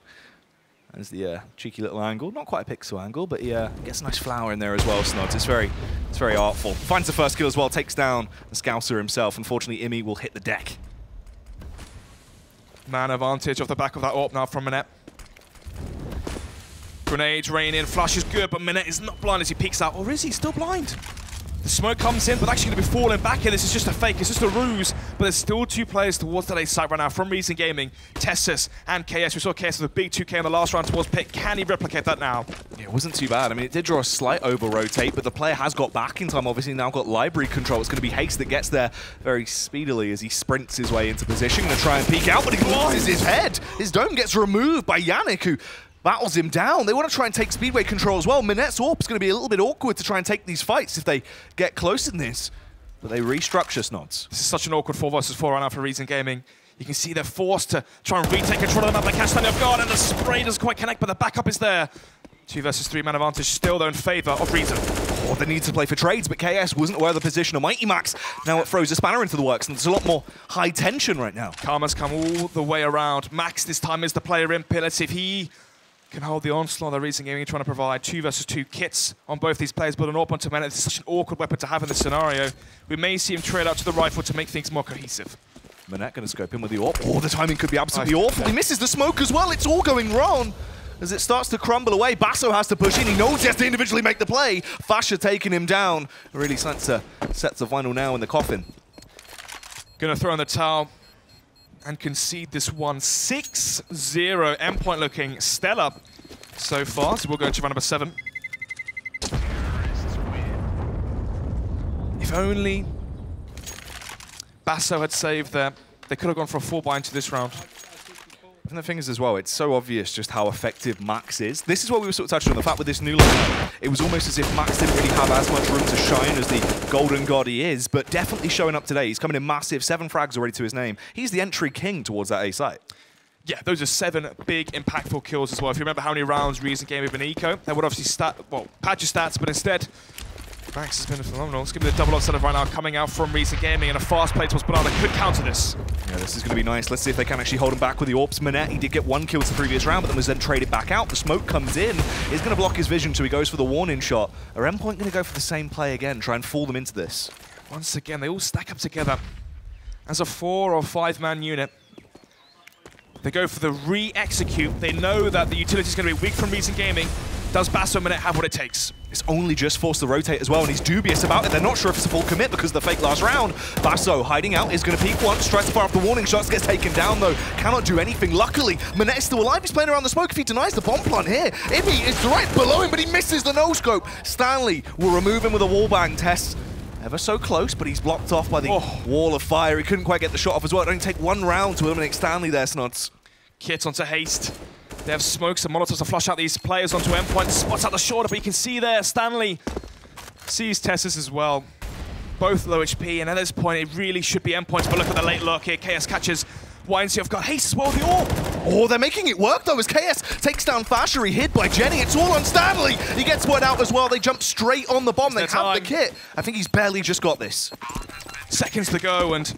There's the cheeky little angle. Not quite a pixel angle, but he gets a nice flower in there as well, Snods. It's very artful. Finds the first kill as well, takes down the Scouser himself. Unfortunately, Imi will hit the deck. Man advantage off the back of that AWP now from Manette. Grenades rain in, flash is good, but Manette is not blind as he peeks out. Or is he still blind? The smoke comes in, but actually going to be falling back here. This is just a fake, it's just a ruse. But there's still 2 players towards the A site right now from Reason Gaming, Tessus and KS. We saw KS with a big 2K in the last round towards Pick. Can he replicate that now? Yeah, it wasn't too bad. I mean, it did draw a slight over-rotate, but the player has got back in time. Obviously, now got library control. It's going to be Haste that gets there very speedily as he sprints his way into position. Going to try and peek out, but he loses his head. His dome gets removed by Yannick, who battles him down. They want to try and take speedway control as well. Manette's AWP is going to be a little bit awkward to try and take these fights if they get close in this. But they restructure, Snods. This is such an awkward 4 versus 4 right now for Reason Gaming. You can see they're forced to try and retake control of the map. They catch Stanley off guard, and the spray doesn't quite connect, but the backup is there. 2 versus 3 man advantage still though in favor of Reason. Oh, they need to play for trades, but KS wasn't aware of the position of Mighty Max. Now it throws a spanner into the works, and there's a lot more high tension right now. Karma's come all the way around. Max this time is the player in pit. Let's see if he can hold the onslaught that Reason Gaming trying to provide. 2 versus 2 kits on both these players, but an AWP onto Manette. This is such an awkward weapon to have in this scenario. We may see him trade out to the rifle to make things more cohesive. Manette going to scope in with the AWP. Oh, the timing could be absolutely awful. He misses the smoke as well. It's all going wrong. As it starts to crumble away, Basso has to push in. He knows he has to individually make the play. Fasha taking him down. Really sets the final nail in the coffin. Gonna throw in the towel and concede this one. 6-0. Endpoint looking stellar so far. So we'll go to round number 7. If only Basso had saved there, they could have gone for a 4-buy into this round. And the thing is as well, it's so obvious just how effective Max is. This is what we were sort of touching on, the fact with this new lineup, it was almost as if Max didn't really have as much room to shine as the golden god he is, but definitely showing up today. He's coming in massive, 7 frags already to his name. He's the entry king towards that A site. Yeah, those are 7 big, impactful kills as well. If you remember how many rounds Reason Gaming have been eco, that would obviously pad your stats, but instead, Max has been phenomenal. Let's give me the double offset right now coming out from Reason Gaming, and a fast play towards Banana could counter this. Yeah, this is going to be nice. Let's see if they can actually hold him back with the AWPs. Manette, he did get 1 kill to the previous round, but then was then traded back out. The smoke comes in. He's going to block his vision, so he goes for the warning shot. Are Endpoint going to go for the same play again, try and fool them into this? Once again, they all stack up together as a 4 or 5-man unit. They go for the re-execute. They know that the utility is going to be weak from Reason Gaming. Does Basso and Manette have what it takes? It's only just forced to rotate as well, and he's dubious about it. They're not sure if it's a full commit because of the fake last round. Basso hiding out is going to peek once, tries to fire off the warning shots, gets taken down though. Cannot do anything. Luckily, Manette is still alive. He's playing around the smoke if he denies the bomb plant here. Imi is right below him, but he misses the no-scope. Stanley will remove him with a wallbang test. Ever so close, but he's blocked off by the wall of fire. He couldn't quite get the shot off as well. It only take 1 round to eliminate Stanley there, Snods. Kit onto Haste. They have smokes and molotovs to flush out these players onto Endpoint. Spots out the shoulder, but you can see there, Stanley sees Tessus as well. Both low HP, and at this point, it really should be Endpoint, but look at the late look here. KS catches YNC off guard. Haste as well, the AWP. Oh, they're making it work though as KS takes down Fashery, hid by Jenny. It's all on Stanley. He gets one out as well. They jump straight on the bomb. They have the kit. I think he's barely just got this. Seconds to go, and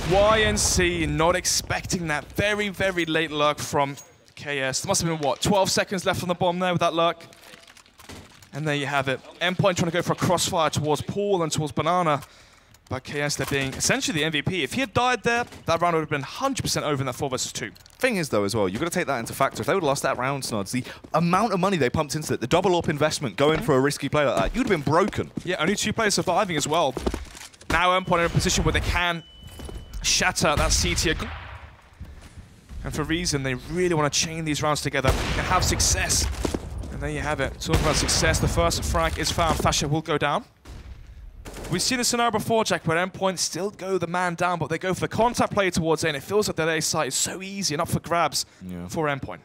YNC not expecting that very, very late lurk from KS. There must have been, what, 12 seconds left on the bomb there with that lurk? And there you have it. Endpoint trying to go for a crossfire towards Paul and towards Banana. But KS, they're being essentially the MVP. If he had died there, that round would have been 100% over in that 4 versus 2. Thing is, though, as well, you've got to take that into factor. If they would have lost that round, Snods, the amount of money they pumped into it, the double-up investment going for a risky play like that, you'd have been broken. Yeah, only 2 players surviving as well. Now Endpoint in a position where they can shatter that C tier. And for Reason, they really want to chain these rounds together and have success. And there you have it. Talking about success, the first frag is found. Fasher will go down. We've seen this scenario before, Jack, where Endpoint still go the man down, but they go for the contact play towards A, and it feels like that A site is so easy and up for grabs for Endpoint.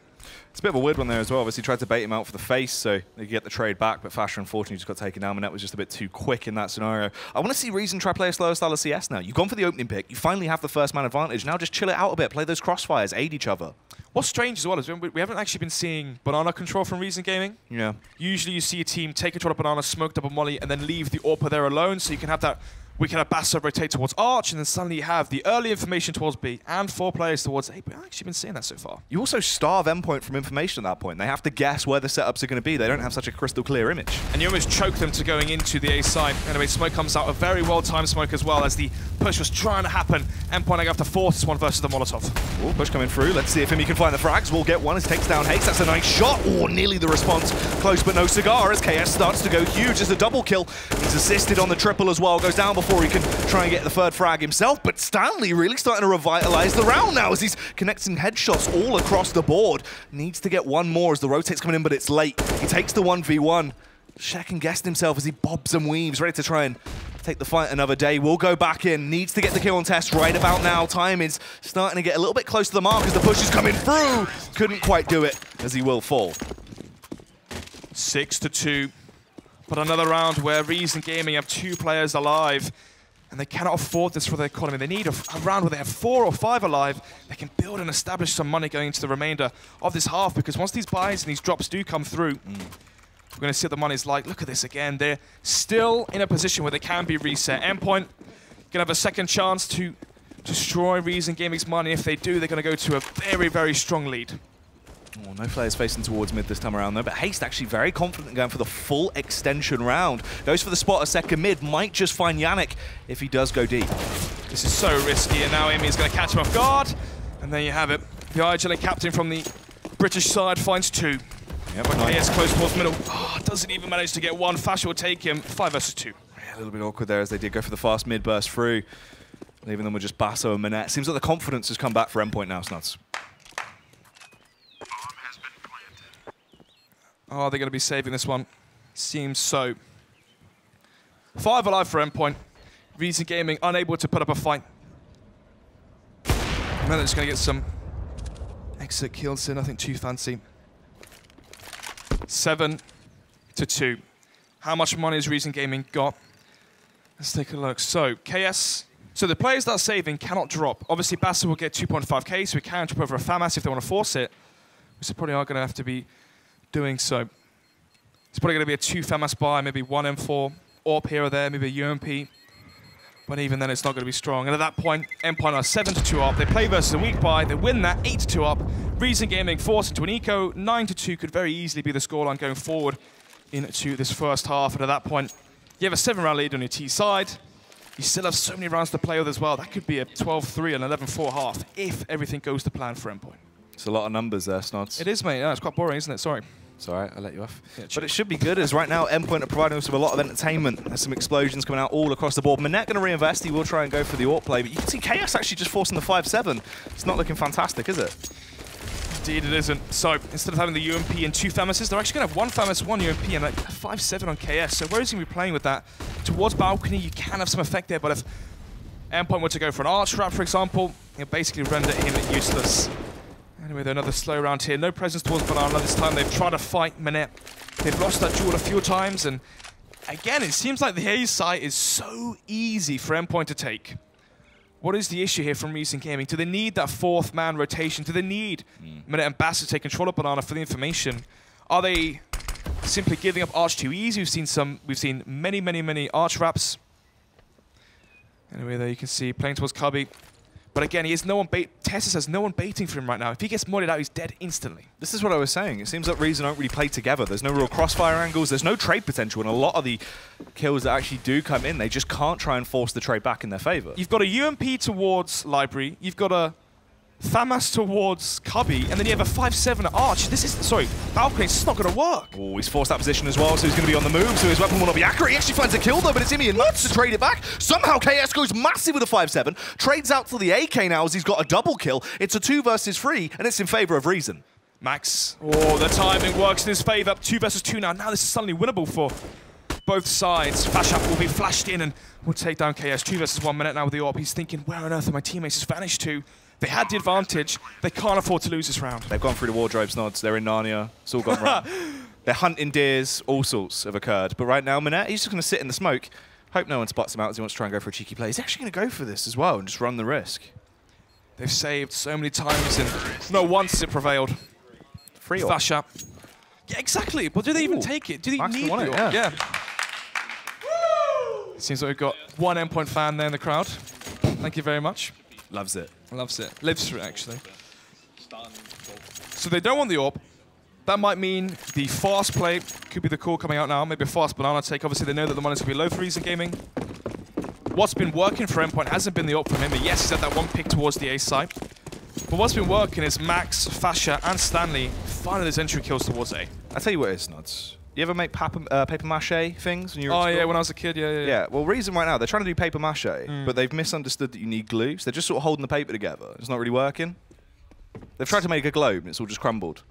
It's a bit of a weird one there as well. Obviously tried to bait him out for the face so they could get the trade back, but Fasher unfortunately just got taken down. Manette was just a bit too quick in that scenario. I want to see Reason try play a slower style of CS now. You've gone for the opening pick. You finally have the first man advantage. Now just chill it out a bit. Play those crossfires. Aid each other. What's strange as well is we haven't actually been seeing Banana control from Reason Gaming. Yeah. Usually you see a team take control of Banana, smoke double molly, and then leave the AWPer there alone, so you can have that. We can have Basso rotate towards Arch, and then suddenly you have the early information towards B and 4 players towards A. But I've actually been seeing that so far. You also starve Endpoint from information at that point. They have to guess where the setups are going to be. They don't have such a crystal clear image. And you almost choke them to going into the A side. Anyway, smoke comes out, a very well-timed smoke as well, as the push was trying to happen. Endpoint going to have to force this one versus the Molotov. Ooh, push coming through. Let's see if he can find the frags. We'll get one as takes down Haste. That's a nice shot. Oh, nearly the response. Close but no cigar as KS starts to go huge as a double kill. He's assisted on the triple as well. Goes down before he can try and get the third frag himself. But Stanley really starting to revitalize the round now as he's connecting headshots all across the board. Needs to get one more as the rotate's coming in, but it's late. He takes the 1v1. Second guessed himself as he bobs and weaves, ready to try and take the fight another day. Will go back in, needs to get the kill on test right about now. Time is starting to get a little bit close to the mark as the push is coming through. Couldn't quite do it as he will fall. 6-2. But another round where Reason Gaming have 2 players alive. And they cannot afford this for their economy. They need a round where they have 4 or 5 alive. They can build and establish some money going into the remainder of this half, because once these buys and these drops do come through, we're going to see what the money's like. Look at this again. They're still in a position where they can be reset. Endpoint going to have a second chance to destroy Reason Gaming's money. If they do, they're going to go to a very, very strong lead. Oh, no players facing towards mid this time around though, but Haste actually very confident going for the full extension round. Goes for the spot a second mid, might just find Yannick if he does go deep. This is so risky, and now Amy is going to catch him off guard. And there you have it. The IGL captain from the British side finds 2. Yep, but KS close towards middle. Oh, doesn't even manage to get one. Fasher will take him. 5 versus 2. Yeah, a little bit awkward there as they did go for the fast mid burst through, leaving them with just Basso and Manette. Seems like the confidence has come back for Endpoint now, Snuds. Oh, are they going to be saving this one? Seems so. 5 alive for Endpoint. Reason Gaming unable to put up a fight. And then they're just going to get some exit kills in, nothing too fancy. 7-2. How much money has Reason Gaming got? Let's take a look. So, KS. So the players that are saving cannot drop. Obviously, Basso will get 2.5k, so we can drop over a FAMAS if they want to force it. Which they probably are going to have to be doing so. It's probably going to be a 2 FAMAS buy, maybe 1 M4, AWP here or there, maybe a UMP. But even then, it's not going to be strong. And at that point, Endpoint are 7-2 up. They play versus a weak buy. They win that 8-2 up. Reason Gaming forced into an eco. 9-2 could very easily be the scoreline going forward into this first half. And at that point, you have a 7-round lead on your T side. You still have so many rounds to play with as well. That could be a 12-3 and 11-4 half if everything goes to plan for Endpoint. It's a lot of numbers there, Snods. It is, mate. Yeah, it's quite boring, isn't it? Sorry. It's all right, I'll let you off. Yeah, but it should be good, as right now Endpoint are providing us with a lot of entertainment. There's some explosions coming out all across the board. Manette going to reinvest. He will try and go for the AWP play, but you can see Chaos actually just forcing the 5-7. It's not looking fantastic, is it? Indeed it isn't. So instead of having the UMP and 2 FAMASes, they're actually going to have 1 FAMAS, 1 UMP, and like 5-7 on KS. So where is he going to be playing with that? Towards balcony, you can have some effect there, but if Endpoint were to go for an arch trap, for example, it'll basically render him useless. Anyway, they're another slow round here. No presence towards Banana this time. They've tried to fight Manette. They've lost that duel a few times, and again, it seems like the A site is so easy for Endpoint to take. What is the issue here from Reason Gaming? Do they need that 4th man rotation? Do they need Manette and Bass to take control of Banana for the information? Are they simply giving up Arch too easy? We've seen many Arch wraps. Anyway, there you can see playing towards Cubby. But again, he has no one Tessus has no one baiting for him right now. If he gets modded out, he's dead instantly. This is what I was saying. It seems like Reason don't really play together. There's no real crossfire angles. There's no trade potential. And a lot of the kills that actually do come in, they just can't try and force the trade back in their favor. You've got a UMP towards Library. You've got a Famas towards Cubby. And then you have a 5-7 Arch. This is, sorry, Balcony, it's not going to work. Oh, he's forced that position as well, so he's going to be on the move, so his weapon will not be accurate. He actually finds a kill, though, but it's Imi and Nuts to trade it back. Somehow KS goes massive with a 5-7, trades out to the AK now as he's got a double kill. It's a 2 versus 3, and it's in favor of Reason. Max, oh, the timing works in his favor. 2 versus 2 now. Now this is suddenly winnable for both sides. Flash up will be flashed in and will take down KS. 2 versus 1 minute now with the AWP. He's thinking, where on earth are my teammates just vanished to? They had the advantage. They can't afford to lose this round. They've gone through the wardrobes, Nods. They're in Narnia. It's all gone wrong. They're hunting deers. All sorts have occurred. But right now, Minette, he's just going to sit in the smoke. Hope no one spots him out as he wants to try and go for a cheeky play. He's actually going to go for this as well and just run the risk. They've saved so many times and not once has it prevailed. Free Flash up. Yeah, exactly. But do they even take it? Do they need it? Yeah. Seems like we've got one Endpoint fan there in the crowd. Thank you very much. Loves it. Loves it. Lives through it, actually. So they don't want the AWP. That might mean the fast play could be the call coming out now. Maybe a fast banana take. Obviously, they know that the money's going to be low for Reason Gaming. What's been working for Endpoint hasn't been the AWP from him. Yes, he's had that one pick towards the A side. But what's been working is Max, Fasha, and Stanley finding his entry kills towards A. I'll tell you what it is, Nods. You ever make paper mache things when you were at school? Yeah, when I was a kid, yeah. Yeah, well, Reason right now, they're trying to do paper mache, but they've misunderstood that you need glue, so they're just sort of holding the paper together. It's not really working. They've tried to make a globe, and it's all just crumbled.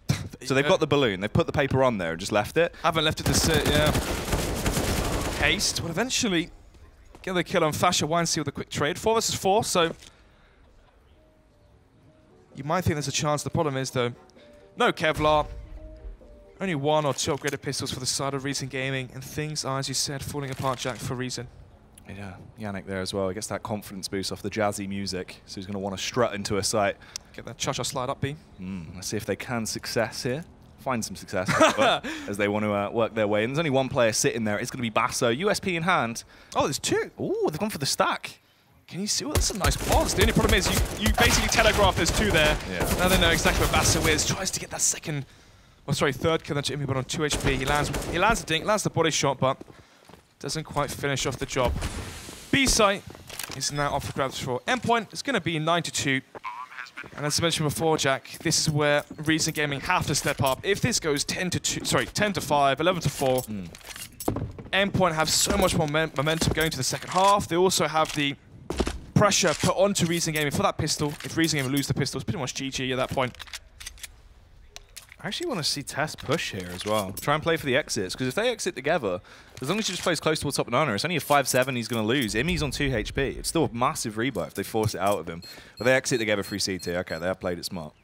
So they've got the balloon, they've put the paper on there and just left it. Haven't left it to sit, yeah. Haste will eventually get the kill on Fasha Weinstein with a quick trade. 4 versus 4, so you might think there's a chance. The problem is, though, no Kevlar. Only 1 or 2 upgraded pistols for the side of Reason Gaming, and things are, as you said, falling apart, Jack, for Reason. Yeah, Yannick there as well. He gets that confidence boost off the jazzy music, so he's going to want to strut into a site. Get that cha-cha slide up, B. Let's see if they can success here. Find some success as they want to work their way. And there's only one player sitting there. It's going to be Basso, USP in hand. Oh, there's 2. Oh, they've gone for the stack. Can you see? Well, that's a nice pause. The only problem is you basically telegraph there's 2 there. Yeah. Now they know exactly where Basso is. Tries to get that second... Oh, sorry, 3rd kill on Jimmy, but on 2 HP. He lands the dink, lands the body shot, but doesn't quite finish off the job. B site is now up for grabs for Endpoint. It's going to be 9-2. And as I mentioned before, Jack, this is where Reason Gaming have to step up. If this goes 10-5, 11-4, Endpoint have so much more momentum going to the second half. They also have the pressure put onto Reason Gaming for that pistol. If Reason Gaming lose the pistol, it's pretty much GG at that point. I actually want to see Tess push here as well. Try and play for the exits, because if they exit together, as long as he just plays close towards top banana, it's only a 5-7 he's going to lose. Imi's on 2 HP. It's still a massive rebuff if they force it out of him. But they exit together through CT. Okay, they have played it smart.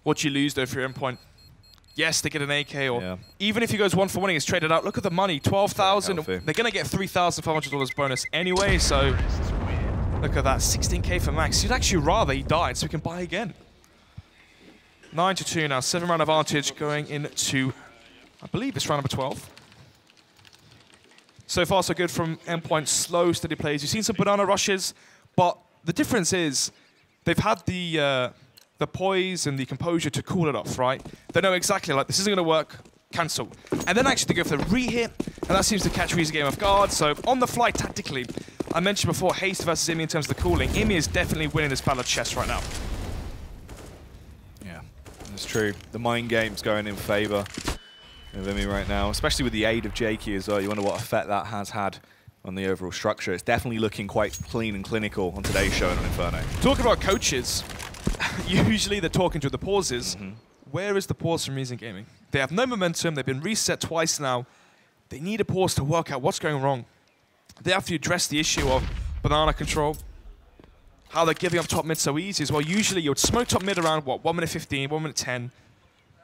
What you lose, though, for your Endpoint? Yes, they get an AK, or even if he goes 1 for winning, it's traded out. Look at the money, 12,000. They're going to get $3,500 bonus anyway, so look at that, 16K for Max. You'd actually rather he died so he can buy again. 9-2 now, 7-round advantage going into, I believe it's round number 12. So far, so good from Endpoint. Slow, steady plays. You've seen some banana rushes, but the difference is they've had the poise and the composure to cool it off, right? They know exactly, like, this isn't going to work, cancel. And then actually they go for the re-hit, and that seems to catch Reason Game off guard. So on the fly, tactically, I mentioned before, Haste versus Imi in terms of the cooling. Imi is definitely winning this battle of chess right now. It's true. The mind game's going in favour of Imi right now, especially with the aid of Jakey as well. You wonder what effect that has had on the overall structure. It's definitely looking quite clean and clinical on today's show on Inferno. Talking about coaches, usually they're talking to the pauses. Where is the pause from Reason Gaming? They have no momentum. They've been reset twice now. They need a pause to work out what's going wrong. They have to address the issue of banana control. How they're giving up top mid so easy as well. Usually you would smoke top mid around, what, 1 minute 15, 1 minute 10.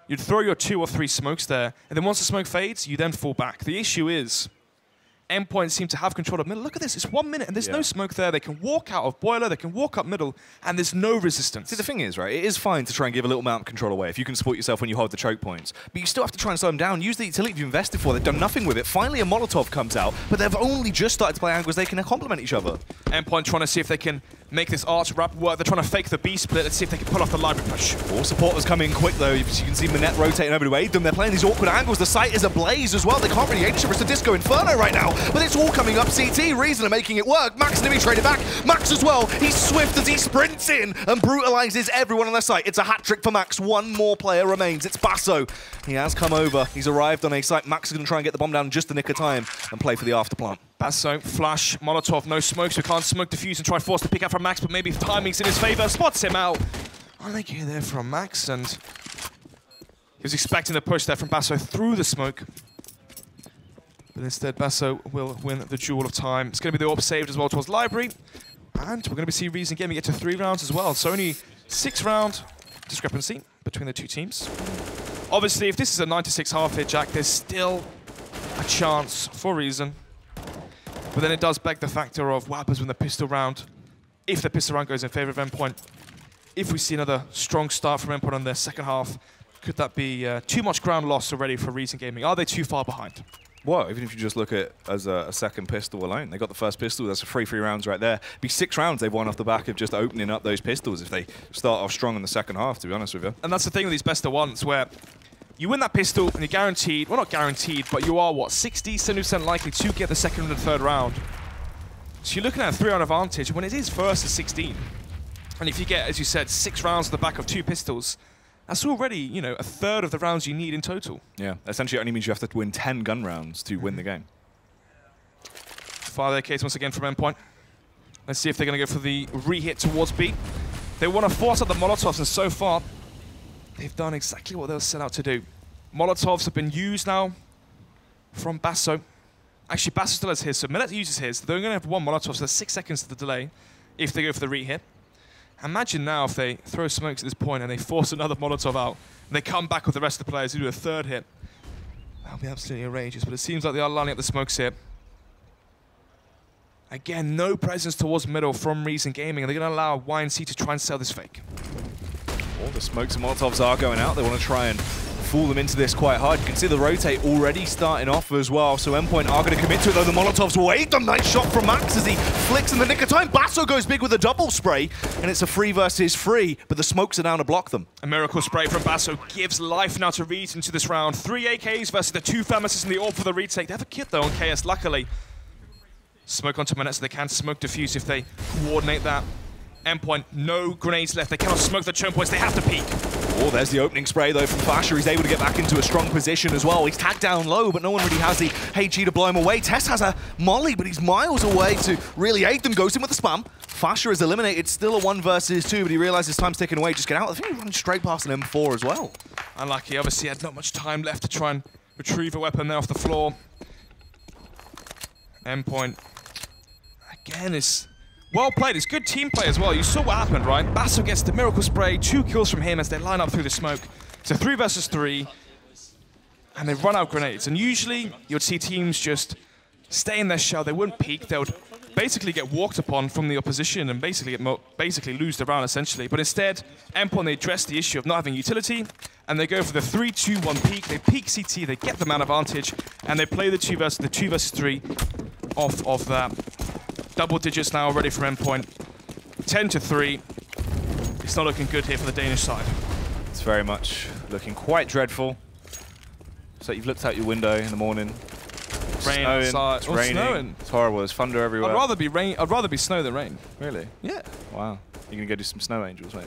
You'd throw your 2 or 3 smokes there, and then once the smoke fades, you then fall back. The issue is, Endpoint seem to have control of middle. Look at this, it's 1 minute and there's no smoke there. They can walk out of boiler, they can walk up middle, and there's no resistance. See, the thing is, right, it is fine to try and give a little amount of control away if you can support yourself when you hold the choke points. But you still have to try and slow them down. Use the utility you've invested for. They've done nothing with it. Finally, a Molotov comes out, but they've only just started to play angles they can complement each other. Endpoint trying to see if they can make this arch wrap work. They're trying to fake the B split. Let's see if they can pull off the library push. All supporters coming quick though. As you can see Manette rotating over to aid them. They're playing these awkward angles. The site is ablaze as well. They can't really aid each other. It's a Disco Inferno right now. But it's all coming up. CT, Reason are making it work. Max and Nimi traded back. Max as well. He's swift as he sprints in and brutalizes everyone on their site. It's a hat trick for Max. One more player remains. It's Basso. He has come over. He's arrived on a site. Max is going to try and get the bomb down in just the nick of time and play for the afterplant. Basso, flash, Molotov, no smoke, so we can't smoke defuse and try force the pick out from Max, but maybe timing's in his favor, spots him out. I like it there from Max, and he was expecting the push there from Basso through the smoke. But instead, Basso will win the duel of time. It's going to be the AWP saved as well towards Library, and we're going to see Reason Gaming get to 3 rounds as well, so only 6-round discrepancy between the two teams. Obviously, if this is a 9-6 half hit, Jack, there's still a chance for Reason. But then it does beg the factor of what happens when the pistol round, if the pistol round goes in favor of Endpoint. If we see another strong start from Endpoint on their second half, could that be too much ground loss already for Reason Gaming? Are they too far behind? Well, even if you just look at it as a second pistol alone, they got the first pistol, that's a free rounds right there. It'd be 6 rounds they've won off the back of just opening up those pistols if they start off strong in the second half, to be honest with you. And that's the thing with these best of ones, where you win that pistol and you're guaranteed, well not guaranteed, but you are what, 60-70% likely to get the second and the third round. So you're looking at a 3-round advantage when it is versus 16. And if you get, as you said, 6 rounds at the back of 2 pistols, that's already, you know, a third of the rounds you need in total. Yeah, essentially it only means you have to win 10 gun rounds to win the game. Fire their case once again from Endpoint. Let's see if they're going to go for the re-hit towards B. They want to force out the Molotovs, and so far, they've done exactly what they were set out to do. Molotovs have been used now from Basso. Actually, Basso still has his, so Millet uses his. They're going to have 1 Molotov, so there's 6 seconds to the delay if they go for the re-hit. Imagine now if they throw smokes at this point and they force another Molotov out, and they come back with the rest of the players who do a 3rd hit. That'll be absolutely outrageous, but it seems like they are lining up the smokes here. Again, no presence towards middle from Reason Gaming, and they're going to allow YNC to try and sell this fake. All the smokes and Molotovs are going out. They want to try and fool them into this quite hard. You can see the rotate already starting off as well, so Endpoint are going to commit to it, though the Molotovs will aid them. Nice shot from Max as he flicks in the nick of time. Basso goes big with a double spray, and it's a 3 versus 3, but the smokes are down to block them. A miracle spray from Basso gives life now to Reason to this round. 3 AKs versus the 2 Pharmacists in the AWP for the retake. They have a kit, though, on KS, luckily. Smoke onto Manette so they can smoke defuse if they coordinate that. Endpoint, no grenades left. They cannot smoke the choke points. They have to peek. Oh, there's the opening spray, though, from Fasher. He's able to get back into a strong position as well. He's tagged down low, but no one really has the HE to blow him away. Tess has a molly, but he's miles away to really aid them. Goes in with the spam. Fasher is eliminated. Still a 1 versus 2, but he realizes time's ticking away. Just get out. I think he's running straight past an M4 as well. Unlucky. Obviously, had not much time left to try and retrieve a weapon there off the floor. Endpoint, again, is well played. It's good team play as well. You saw what happened, right? Basso gets the miracle spray, 2 kills from him as they line up through the smoke. It's a 3 versus 3, and they run out grenades. And usually, you'd see teams just stay in their shell. They wouldn't peek. They would basically get walked upon from the opposition and basically lose the round, essentially. But instead, Endpoint, they address the issue of not having utility, and they go for the 3-2-1 peek. They peek CT, they get the man advantage, and they play the 2 versus 3 off of that. Double digits now already from Endpoint. 10-3. It's not looking good here for the Danish side. It's very much looking quite dreadful. So you've looked out your window in the morning. Rain snowing, outside. it's raining. Snowing. It's horrible. There's thunder everywhere. I'd rather be snow than rain. Really? Yeah. Wow. You're going to go do some snow angels, mate?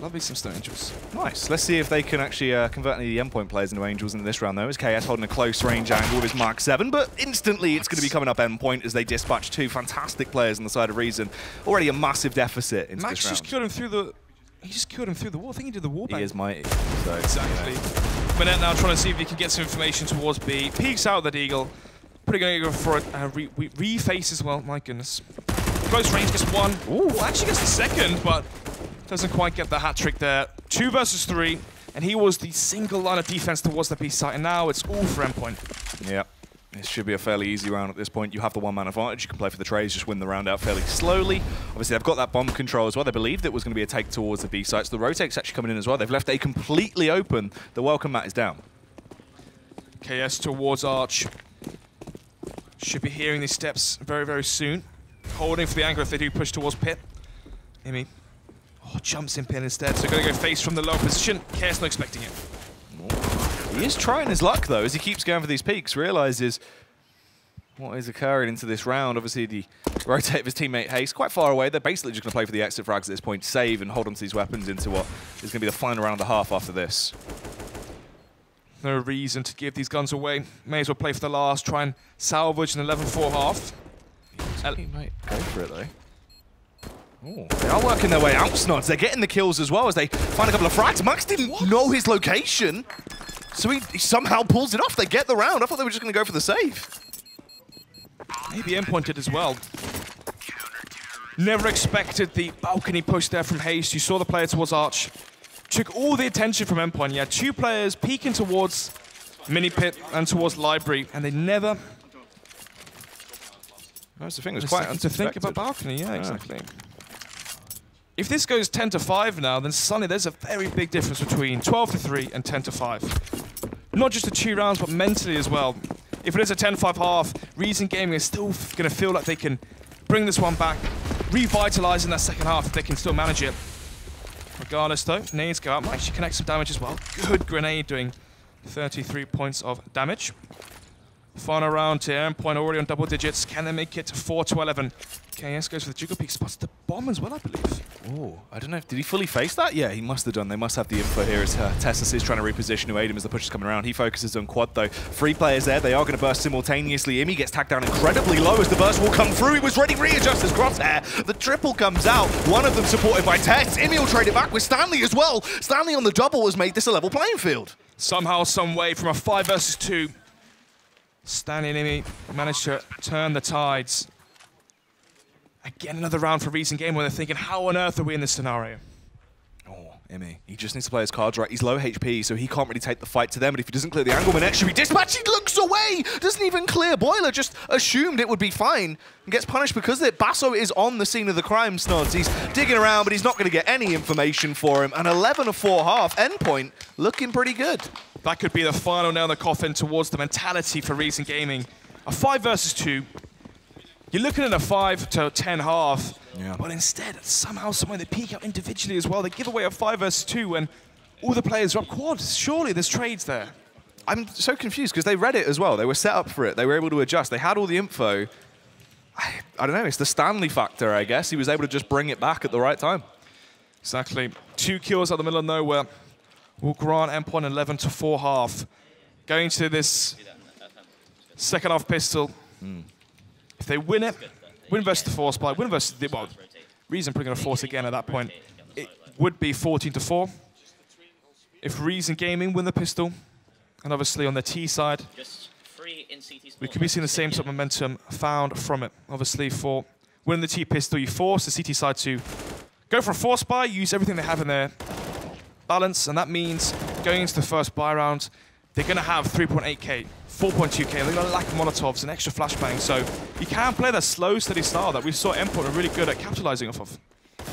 Love me some snow angels. Nice. Let's see if they can actually convert any of the Endpoint players into angels in this round, though. As KS holding a close range angle with his Mark 7, but instantly it's going to be coming up Endpoint as they dispatch 2 fantastic players on the side of Reason. Already a massive deficit into Max this round. just killed him through the... He just killed him through the wall. I think he did the wall bang. He is mighty. So, exactly. You know. Manette now trying to see if he can get some information towards B. Peeks out the Deagle. Probably going to go for a reface as well. My goodness. Close range gets 1. Ooh, actually gets the second, but doesn't quite get the hat trick there. 2 versus 3, and he was the single line of defense towards the B site, and now it's all for Endpoint. Yeah. This should be a fairly easy round at this point. You have the 1-man advantage. You can play for the trades, just win the round out fairly slowly. Obviously, they've got that bomb control as well. They believed it was going to be a take towards the B site, so the rotate's actually coming in as well. They've left A completely open. The welcome mat is down. KS towards Arch. Should be hearing these steps very, very soon. Holding for the angle if they do push towards Pit. Imi jumps in pin instead, so going to go face from the low position. Chaos not expecting it. He is trying his luck, though, as he keeps going for these peaks, realizes what is occurring into this round. Obviously, the rotate of his teammate Haste quite far away. They're basically just going to play for the exit frags at this point, save and hold on to these weapons into what is going to be the final round and a half after this. No reason to give these guns away. May as well play for the last, try and salvage an 11-4 half. He might go for it, though. Ooh. They are working their way out, Snods. They're getting the kills as well as they find a couple of frags. Max didn't know his location, so he somehow pulls it off. They get the round. I thought they were just going to go for the save. Maybe Endpoint did as well. Never expected the balcony push there from Haste. You saw the player towards Arch. Took all the attention from Endpoint. You had two players peeking towards Mini Pit and towards Library, and they never... That's the thing. It was quite to think about balcony. Yeah, exactly. If this goes 10-5 now, then suddenly there's a very big difference between 12-3 and 10-5. Not just the 2 rounds, but mentally as well. If it is a 10-5 half, Reason Gaming is still going to feel like they can bring this one back, revitalize in that second half if they can still manage it. Regardless though, nades go out, might actually connect some damage as well. Good grenade doing 33 points of damage. Final round to Endpoint already on double digits. Can they make it to 4-11? KS goes for the jiggle peek, spots the bomb as well, I believe. Oh, I don't know. Did he fully face that? Yeah, he must have done. They must have the info here as Tessus is trying to reposition to aid him as the push is coming around. He focuses on quad though. 3 players there. They are going to burst simultaneously. Imi gets tagged down incredibly low as the burst will come through. He was ready to readjust his crosshair. The triple comes out. One of them supported by Tess. Imi will trade it back with Stanley as well. Stanley on the double has made this a level playing field. Somehow, some way, from a 5 versus 2, Stanley and Imi managed to turn the tides. Again, another round for Reason Game where they're thinking, how on earth are we in this scenario? Oh, Imi. He just needs to play his cards right. He's low HP, so he can't really take the fight to them. But if he doesn't clear the angle, when should be dispatched, he looks away! Doesn't even clear. Boiler just assumed it would be fine and gets punished because of it. Basso is on the scene of the crime, Snods. He's digging around, but he's not going to get any information for him. An 11-4 half. Endpoint looking pretty good. That could be the final nail in the coffin towards the mentality for Reason Gaming. A 5 versus 2. You're looking at a 5-10 half, but instead, somehow, somewhere they peek out individually as well. They give away a 5 versus 2 when all the players are up quads. Surely there's trades there. I'm so confused because they read it as well. They were set up for it. They were able to adjust. They had all the info. I don't know. It's the Stanley factor, I guess. He was able to just bring it back at the right time. Exactly. 2 kills out the middle of nowhere will grant Endpoint 11-4 half. Going to this second half pistol. If they win it, win versus the force by, win versus the, well, Reason probably going to force again at that point. It would be 14-4. If Reason Gaming win the pistol, and obviously on the T side, we could be seeing the same sort of momentum found from it. Obviously for winning the T pistol, you force the CT side to go for a force buy, use everything they have in their balance, and that means going into the first buy round, they're going to have 3.8k, 4.2k, they're going to lack Molotovs and extra flashbangs, so you can play that slow, steady style that we saw Endpoint are really good at capitalizing off of.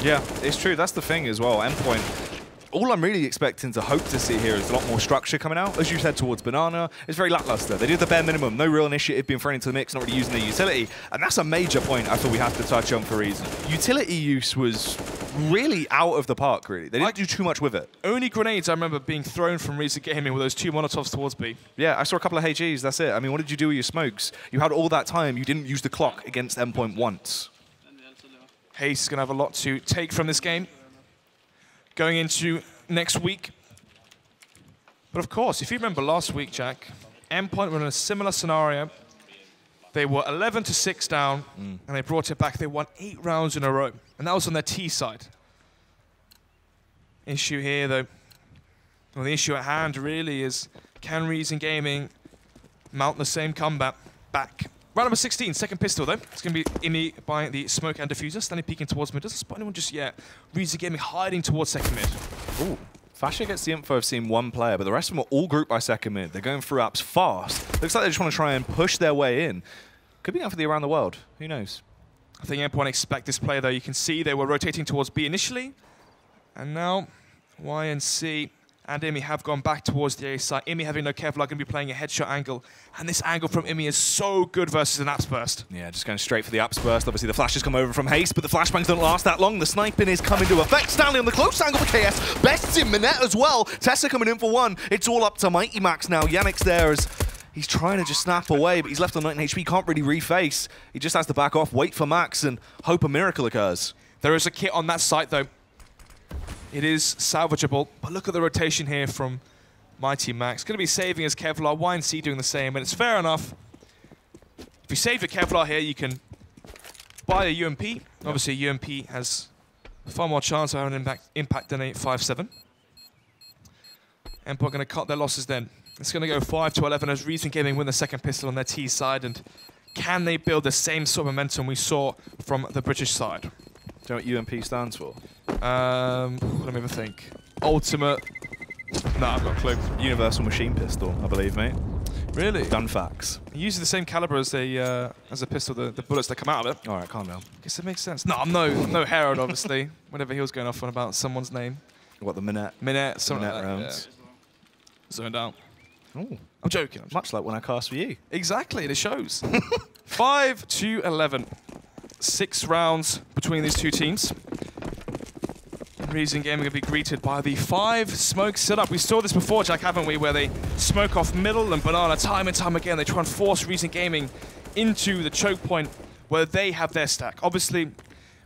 Yeah, it's true. That's the thing as well. Endpoint, all I'm really expecting to hope to see here is a lot more structure coming out. As you said, towards Banana, it's very lackluster. They did the bare minimum, no real initiative being thrown into the mix, not really using their utility, and that's a major point I thought we have to touch on for Reason. Utility use was really out of the park, really. They didn't do too much with it. Only grenades I remember being thrown from Reason Gaming were those 2 Molotovs towards B. Yeah, I saw a couple of HGs, that's it. I mean, what did you do with your smokes? You had all that time, you didn't use the clock against Endpoint once. Haste is going to have a lot to take from this game going into next week. But of course, if you remember last week, Jack, Endpoint were in a similar scenario. They were 11-6 down, and they brought it back. They won 8 rounds in a row, and that was on their T side. Issue here, though, well, the issue at hand really is, can Reason Gaming mount the same comeback back? Round number 16, second pistol, though. It's going to be Imi buying the smoke and diffuser. Stanley peeking towards mid. Doesn't spot anyone just yet. Reason Gaming hiding towards second mid. Ooh. Fasher gets the info of seeing 1 player, but the rest of them are all grouped by second mid. They're going through apps fast. Looks like they just want to try and push their way in. Could be out for the around the world. Who knows? I think Endpoint expect this play, though. You can see they were rotating towards B initially, and now Y and C and Imi have gone back towards the A side. Imi having no Kevlar, going to be playing a headshot angle. And this angle from Imi is so good versus an Apps Burst. Yeah, just going straight for the Apps Burst. Obviously, the flashes come over from Haste, but the flashbangs don't last that long. The sniping is coming to effect. Stanley on the close angle for KS. Bests in Minette as well. Tessa coming in for one. It's all up to Mighty Max now. Yannick's there as he's trying to just snap away, but he's left on 9 HP. Can't really reface. He just has to back off, wait for Max, and hope a miracle occurs. There is a kit on that site, though. It is salvageable, but look at the rotation here from Mighty Max. Going to be saving his Kevlar, YNC doing the same, and it's fair enough. If you save your Kevlar here, you can buy a UMP. Yep. Obviously, a UMP has far more chance of having an impact than a 5.7. Endpoint going to cut their losses then. It's going to go 5-11 as Reason Gaming win the second pistol on their T side, and can they build the same sort of momentum we saw from the British side? Do you know what UMP stands for? Let me have a think. Ultimate. No, I've got a clue. Universal Machine Pistol, I believe, mate. Really? Gun facts. It uses the same caliber as a pistol, the bullets that come out of it. All right, calm down. Guess it makes sense. No, I'm no Herald, obviously. Whenever he was going off on about someone's name. What, the Minette? Minette, something Minette like that. rounds. Yeah. Zoned out. Ooh. I'm joking. Much like when I cast for you. Exactly, it shows. 5-11. 6 rounds between these two teams. Reason Gaming will be greeted by the 5 smoke setup. We saw this before, Jack, haven't we? Where they smoke off middle and banana time and time again. They try and force Reason Gaming into the choke point where they have their stack. Obviously,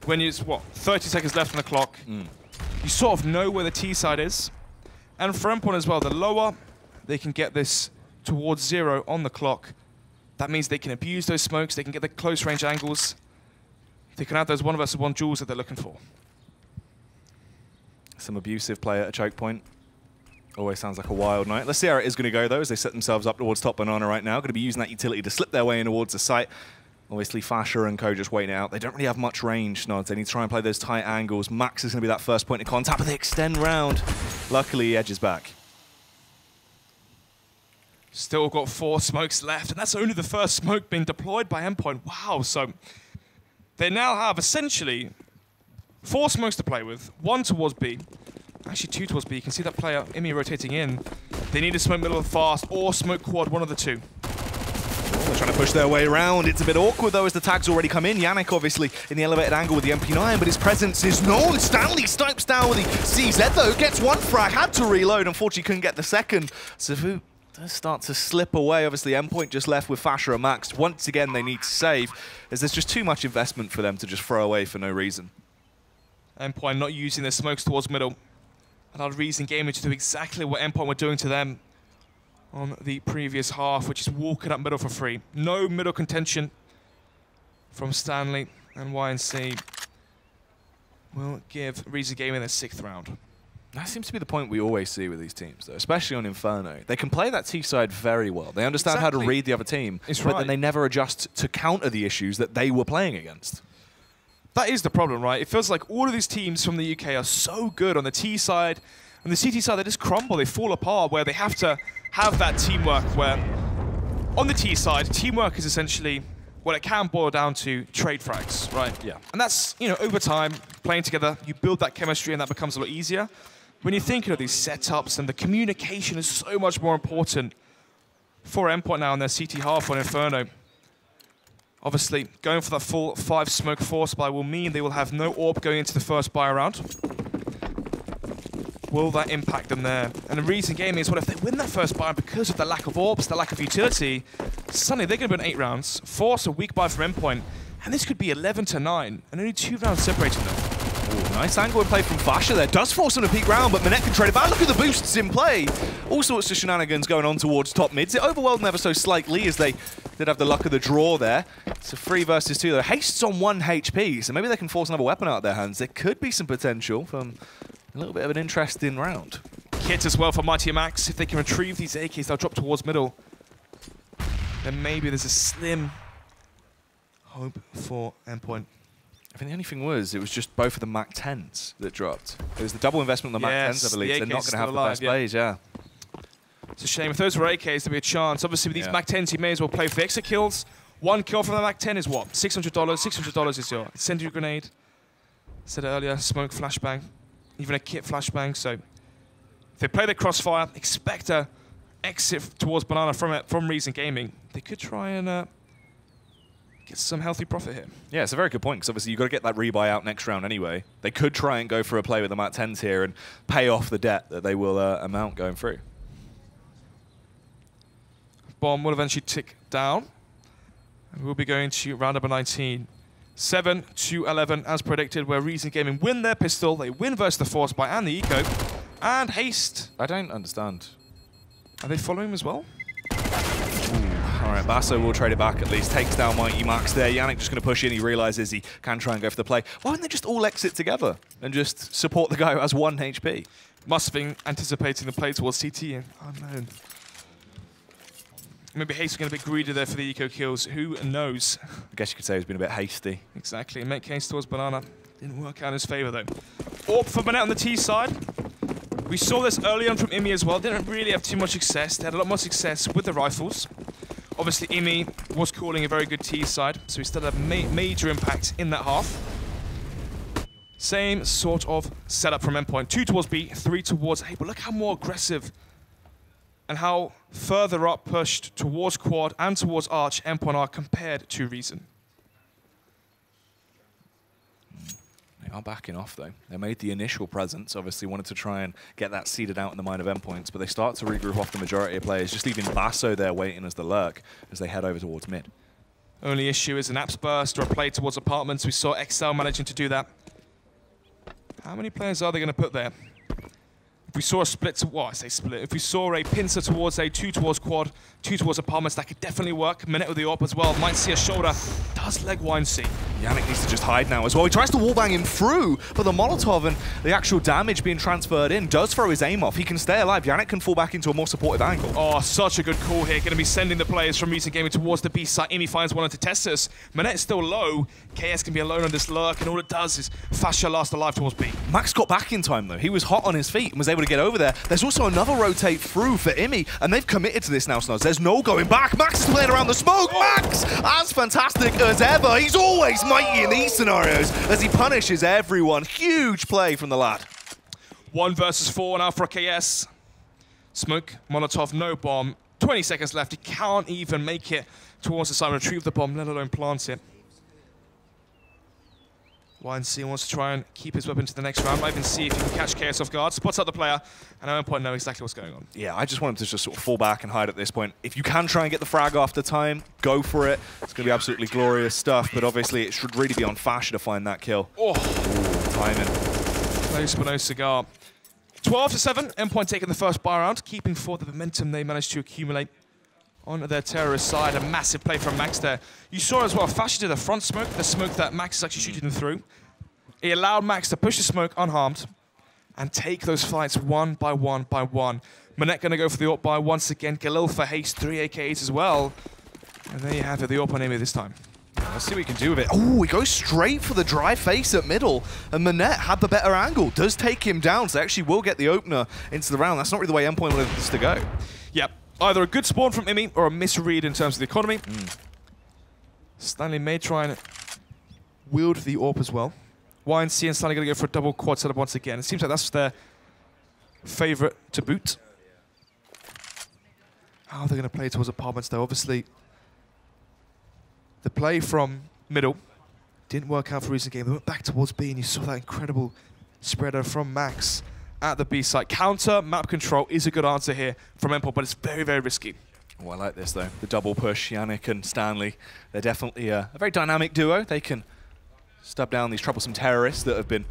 when it's, 30 seconds left on the clock, you sort of know where the T side is. And for Endpoint as well, the lower they can get this towards 0 on the clock, that means they can abuse those smokes, they can get the close range angles, they can have those 1 versus 1 duels that they're looking for. Some abusive play at a choke point. Always sounds like a wild night. Let's see how it is going to go, though, as they set themselves up towards top banana right now. Going to be using that utility to slip their way in towards the site. Obviously, Fasher and Co just waiting it out. They don't really have much range, Nods. They need to try and play those tight angles. Max is going to be that first point of contact, but they extend round. Luckily, he edges back. Still got 4 smokes left, and that's only the first smoke being deployed by Endpoint. Wow, so they now have essentially 4 smokes to play with, 1 towards B. Actually, 2 towards B. You can see that player, Imi, rotating in. They need to smoke middle fast or smoke quad, one of the 2. They're trying to push their way around. It's a bit awkward, though, as the tags already come in. Yannick, obviously, in the elevated angle with the MP9, but his presence is known. Stanley snipes down with the CZ, though. Gets 1 frag, had to reload. Unfortunately, couldn't get the second. Savu does start to slip away. Obviously, Endpoint just left with Fasher and Max. Once again, they need to save, as there's just too much investment for them to just throw away for no reason. Endpoint not using their smokes towards middle. Allowed Reason Gaming to do exactly what Endpoint were doing to them on the previous half, which is walking up middle for free. No middle contention from Stanley, and YNC will give Reason Gaming their 6th round. That seems to be the point we always see with these teams, though, especially on Inferno. They can play that T-side very well. They understand how to read the other team, but then they never adjust to counter the issues that they were playing against. That is the problem, right? It feels like all of these teams from the UK are so good on the T side, and the CT side, they just crumble, they fall apart, where they have to have that teamwork where, on the T side, teamwork is essentially, well, it can boil down to trade frags, right? Yeah. And that's, you know, over time, playing together, you build that chemistry and that becomes a lot easier. When you're thinking of these setups and the communication is so much more important for Endpoint now on their CT half on Inferno. Obviously, going for that full 5 smoke force buy will mean they will have no AWP going into the first buy round. Will that impact them there? And the reason gaming is, well, if they win that first buy because of the lack of AWPs, the lack of utility, suddenly they're going to win 8 rounds, force a weak buy from Endpoint, and this could be 11-9, and only 2 rounds separating them. Ooh, nice angle and play from Fasher there. Does force him to peak round, but Minette can trade it back. Look at the boosts in play. All sorts of shenanigans going on towards top mids. It overwhelmed them ever so slightly as they did have the luck of the draw there. It's a 3 versus 2 though. Haste's on 1 HP, so maybe they can force another weapon out of their hands. There could be some potential from a little bit of an interesting round. Kit as well for Mighty Max. If they can retrieve these AKs, they'll drop towards middle. Then maybe there's a slim hope for Endpoint. I think the only thing was, it was just both of the Mac 10s that dropped. It was the double investment on the Mac 10s, I believe. They're not going to have the best plays, yeah. It's a shame. If those were AKs, there'd be a chance. Obviously, with these Mac 10s, you may as well play for extra kills. 1 kill from the Mac 10 is what? $600. $600 is your incendiary grenade. Said it earlier, smoke flashbang. Even a kit flashbang. So If they play the crossfire, expect a exit towards Banana from Reason Gaming. They could try and get some healthy profit here. Yeah, it's a very good point, because obviously you've got to get that rebuy out next round anyway. They could try and go for a play with the Mat 10s here and pay off the debt that they will amount going through. Bomb will eventually tick down. And we'll be going to round number 19. 7 to 11 as predicted, where Reason Gaming win their pistol. They win versus the Force Buy and the Eco. And Haste. I don't understand. Are they following him as well? All right, Basso will trade it back at least. Takes down Mighty Max there. Yannick just going to push in. He realizes he can try and go for the play. Why don't they just all exit together and just support the guy who has 1 HP? Must have been anticipating the play towards CT. Unknown. Maybe Haste is going to be greedy there for the eco kills. Who knows? I guess you could say he's been a bit hasty. Exactly. Make case towards Banana. Didn't work out in his favor though. Orb for Banana on the T side. We saw this early on from Imi as well. Didn't really have too much success. They had a lot more success with the rifles. Obviously, Imi was calling a very good T side, so he still had major impact in that half. Same sort of setup from Endpoint. 2 towards B, 3 towards A. But look how more aggressive and how further up pushed towards Quad and towards Arch Endpoint are compared to Reason. They are backing off, though. They made the initial presence, obviously wanted to try and get that seeded out in the mind of Endpoints, but they start to regroup off the majority of players, just leaving Basso there waiting as the lurk as they head over towards mid. Only issue is an Apps burst or a play towards Apartments. We saw XL managing to do that. How many players are they going to put there? If we saw a split to, well, I say split. If we saw a pincer towards A, 2 towards Quad, 2 towards Apartments, that could definitely work. Minute with the AWP as well. Might see a shoulder. Does leg wine see. Yannick needs to just hide now as well. He tries to wallbang him through, but the Molotov and the actual damage being transferred in does throw his aim off. He can stay alive. Yannick can fall back into a more supportive angle. Oh, such a good call here. Going to be sending the players from Reason Gaming towards the B side. Imi finds one to Tessus. Minette is still low. KS can be alone on this lurk, and all it does is Fascia last alive towards B. Max got back in time, though. He was hot on his feet and was able to get over there. There's also another rotate through for Imi, and they've committed to this now, Snoz. There's no going back. Max is playing around the smoke. Max, as fantastic as ever. He's always mighty in these scenarios as he punishes everyone. Huge play from the lad. 1 versus 4 now for KS. Smoke, Molotov, no bomb. 20 seconds left. He can't even make it towards the side, retrieve the bomb, let alone plant it. YNC wants to try and keep his weapon to the next round. Might even see if he can catch KS off guard. Spots out the player, and at Endpoint know exactly what's going on. Yeah, I just want him to just sort of fall back and hide at this point. If you can try and get the frag after time, go for it. It's going to be absolutely glorious stuff, but obviously it should really be on Fascia to find that kill. Oh, timing. Close but no cigar. 12 to 7. Endpoint taking the first buy round, keeping forward the momentum they managed to accumulate on their terrorist side. A massive play from Max there. You saw as well, Fascia did the front smoke, the smoke that Max is actually shooting them through. He allowed Max to push the smoke unharmed and take those fights one by one by one. Manette going to go for the AWP buy once again. Galil for Haste, 3 AKs as well. And there you have it, the AWP on Amy this time. Let's see what we can do with it. Oh, he goes straight for the dry face at middle, and Manette had the better angle. Does take him down, so they actually will get the opener into the round. That's not really the way Endpoint wanted this to go. Yep. Either a good spawn from Imi or a misread in terms of the economy. Stanley may try and wield the AWP as well. YNC and Stanley going to go for a double quad setup once again. It seems like that's their favorite to boot. How are they going to play towards Apartments though? Obviously, the play from middle didn't work out for Reason Game. They went back towards B, and you saw that incredible spreader from Max at the B site. Counter map control is a good answer here from Endpoint, but it's very, very risky. Oh, I like this though. The double push, Yannick and Stanley. They're definitely a very dynamic duo. They can stub down these troublesome terrorists that have been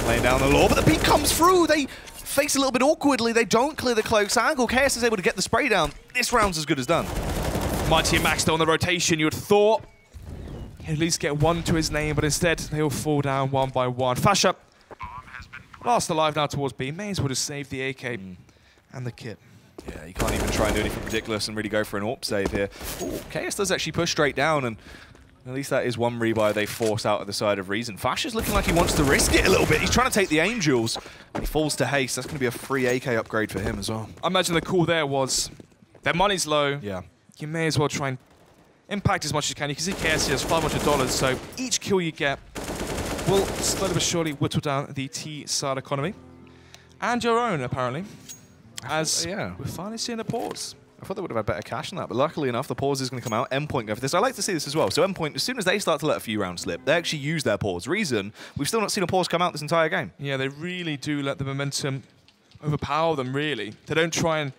laying down the law, but the peak comes through. They face a little bit awkwardly. They don't clear the cloak's angle. KS is able to get the spray down. This round's as good as done. Mighty Max still on the rotation. You would have thought he'd at least get one to his name, but instead they all fall down one by one. Fascia, last alive now towards B. May as well just save the AK and the kit. Yeah, you can't even try and do anything ridiculous and really go for an AWP save here. Ooh, KS does actually push straight down, and at least that is one rebuy they force out of the side of Reason. Fascia's looking like he wants to risk it a little bit. He's trying to take the Angels, and he falls to Haste. That's going to be a free AK upgrade for him as well. I imagine the call there was, their money's low. Yeah. You may as well try and impact as much as you can. You can see KS has $500, so each kill you get will slowly but surely whittle down the T-side economy. And your own, apparently. as Yeah. we're finally seeing a pause. I thought they would have had better cash than that, but luckily enough, the pause is going to come out. Endpoint go for this. I like to see this as well. So Endpoint, as soon as they start to let a few rounds slip, they actually use their pause. Reason, we've still not seen a pause come out this entire game. Yeah, they really do let the momentum overpower them, really. They don't try and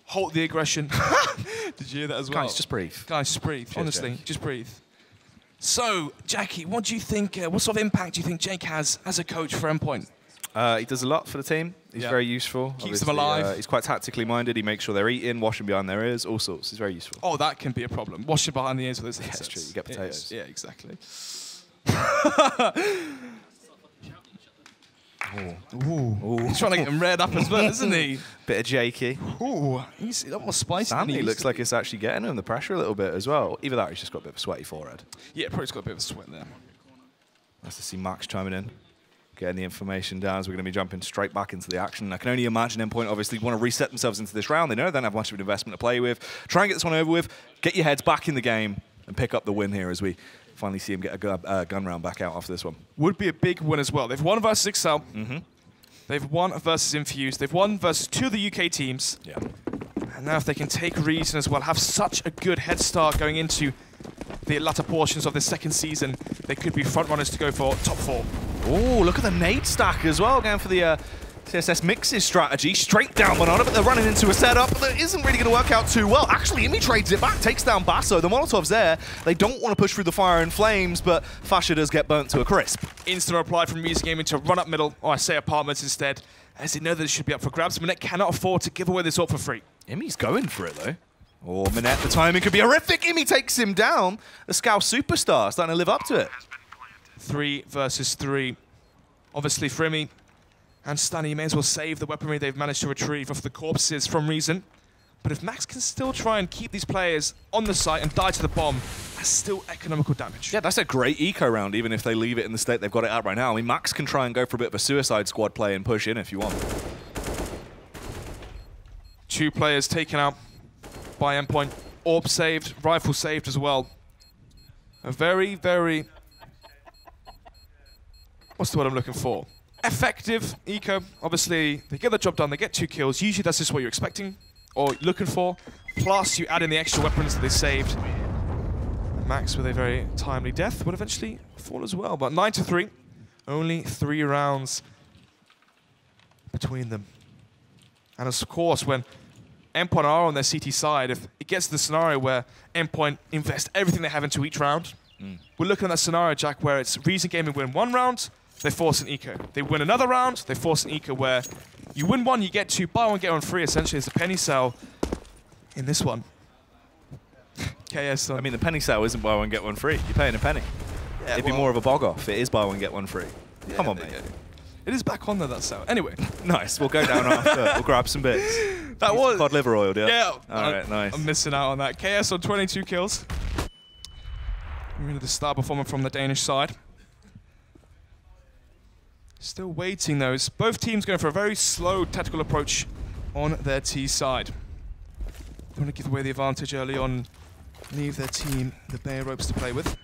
halt the aggression. Did you hear that as well? Guys, just breathe. Guys, just breathe. Cheers, Honestly, Jake. just breathe. So, Jackie, what do you think, what sort of impact do you think Jake has as a coach for Endpoint? He does a lot for the team. He's very useful. Keeps them Obviously, alive. He's quite tactically minded. He makes sure they're eating, washing behind their ears, all sorts. He's very useful. Oh, that can be a problem. Washing behind the ears with his headsets. That's true. You get potatoes. Yeah, exactly. Ooh. He's trying to get him reared up as well, isn't he? Bit of Jakey. Ooh, he's a lot more spicy than he Stanley used looks to like be. it's actually getting him the pressure a little bit as well. Either that or he's just got a bit of a sweaty forehead. Yeah, probably got a bit of a sweat there. Nice to see Max chiming in, getting the information down as we're going to be jumping straight back into the action. I can only imagine Endpoint obviously want to reset themselves into this round. They know they don't have much of an investment to play with. Try and get this one over with, get your heads back in the game, and pick up the win here as we finally see him get a gun round back out after this one. Would be a big win as well. They've won versus Excel. They've won versus Infused. They've won versus 2 of the UK teams. Yeah. And now if they can take Reason as well, have such a good head start going into the latter portions of the second season, they could be front runners to go for top 4. Oh, look at the nade stack as well, going for the TSS mixes strategy. Straight down Banana, but they're running into a setup that isn't really going to work out too well. Actually, Imi trades it back, takes down Basso. The Molotov's there. They don't want to push through the fire and flames, but Fasha does get burnt to a crisp. Instant reply from Reason Gaming to run up middle, or I say apartments instead, as they know that it should be up for grabs. Minette cannot afford to give away this AWP for free. Imi's going for it, though. Oh, Minette, the timing could be horrific. Imi takes him down. The Scout superstar starting to live up to it. 3 versus 3. Obviously, for Imi and Stanny, you may as well save the weaponry they've managed to retrieve off the corpses from Reason. But if Max can still try and keep these players on the site and die to the bomb, that's still economical damage. Yeah, that's a great eco round, even if they leave it in the state they've got it at right now. I mean, Max can try and go for a bit of a suicide squad play and push in if you want. 2 players taken out by Endpoint. Orb saved, rifle saved as well. A very, very... What's the word I'm looking for? Effective eco. Obviously, they get the job done, they get 2 kills. Usually that's just what you're expecting or looking for. Plus, you add in the extra weapons that they saved. Max, with a very timely death, would eventually fall as well. But 9-3, only 3 rounds between them. And of course, when Endpoint are on their CT side, if it gets to the scenario where Endpoint invest everything they have into each round, we're looking at that scenario, Jack, where it's Reason Gaming win 1 round, they force an eco. They win another round, they force an eco, where you win 1, you get 2, buy 1, get 1 free, essentially. It's a penny sale in this one. KS. I mean, the penny sale isn't buy 1, get 1 free. You're paying a penny. Yeah, It'd be more of a bog off. It is buy 1, get 1 free. yeah, Come on, there mate. you go. It is back on there, that sale. Anyway. Nice. We'll go down after. We'll grab some bits. That was... Cod liver oil, yeah? Yeah. All right, nice. I'm missing out on that. KS on 22 kills. Really the star performer from the Danish side. Still waiting, though. Both teams going for a very slow tactical approach on their T side. They want to give away the advantage early on, leave their team the bare ropes to play with.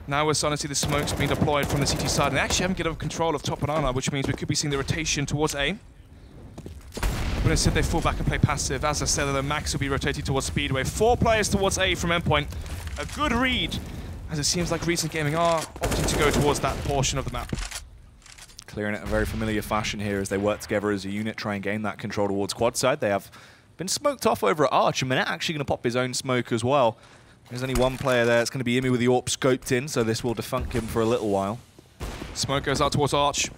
Now we're starting to see the smokes being deployed from the CT side, and they actually haven't given control of top banana, which means we could be seeing the rotation towards A. But instead they fall back and play passive. As I said, the Max will be rotating towards Speedway. 4 players towards A from Endpoint. A good read, as it seems like Reason Gaming are opting to go towards that portion of the map. Clearing it in a very familiar fashion here as they work together as a unit, try and gain that control towards quad side. They have been smoked off over at Arch, and Minette actually going to pop his own smoke as well. There's only 1 player there. It's going to be Imi with the AWP scoped in, so this will defunk him for a little while. Smoke goes out towards Arch.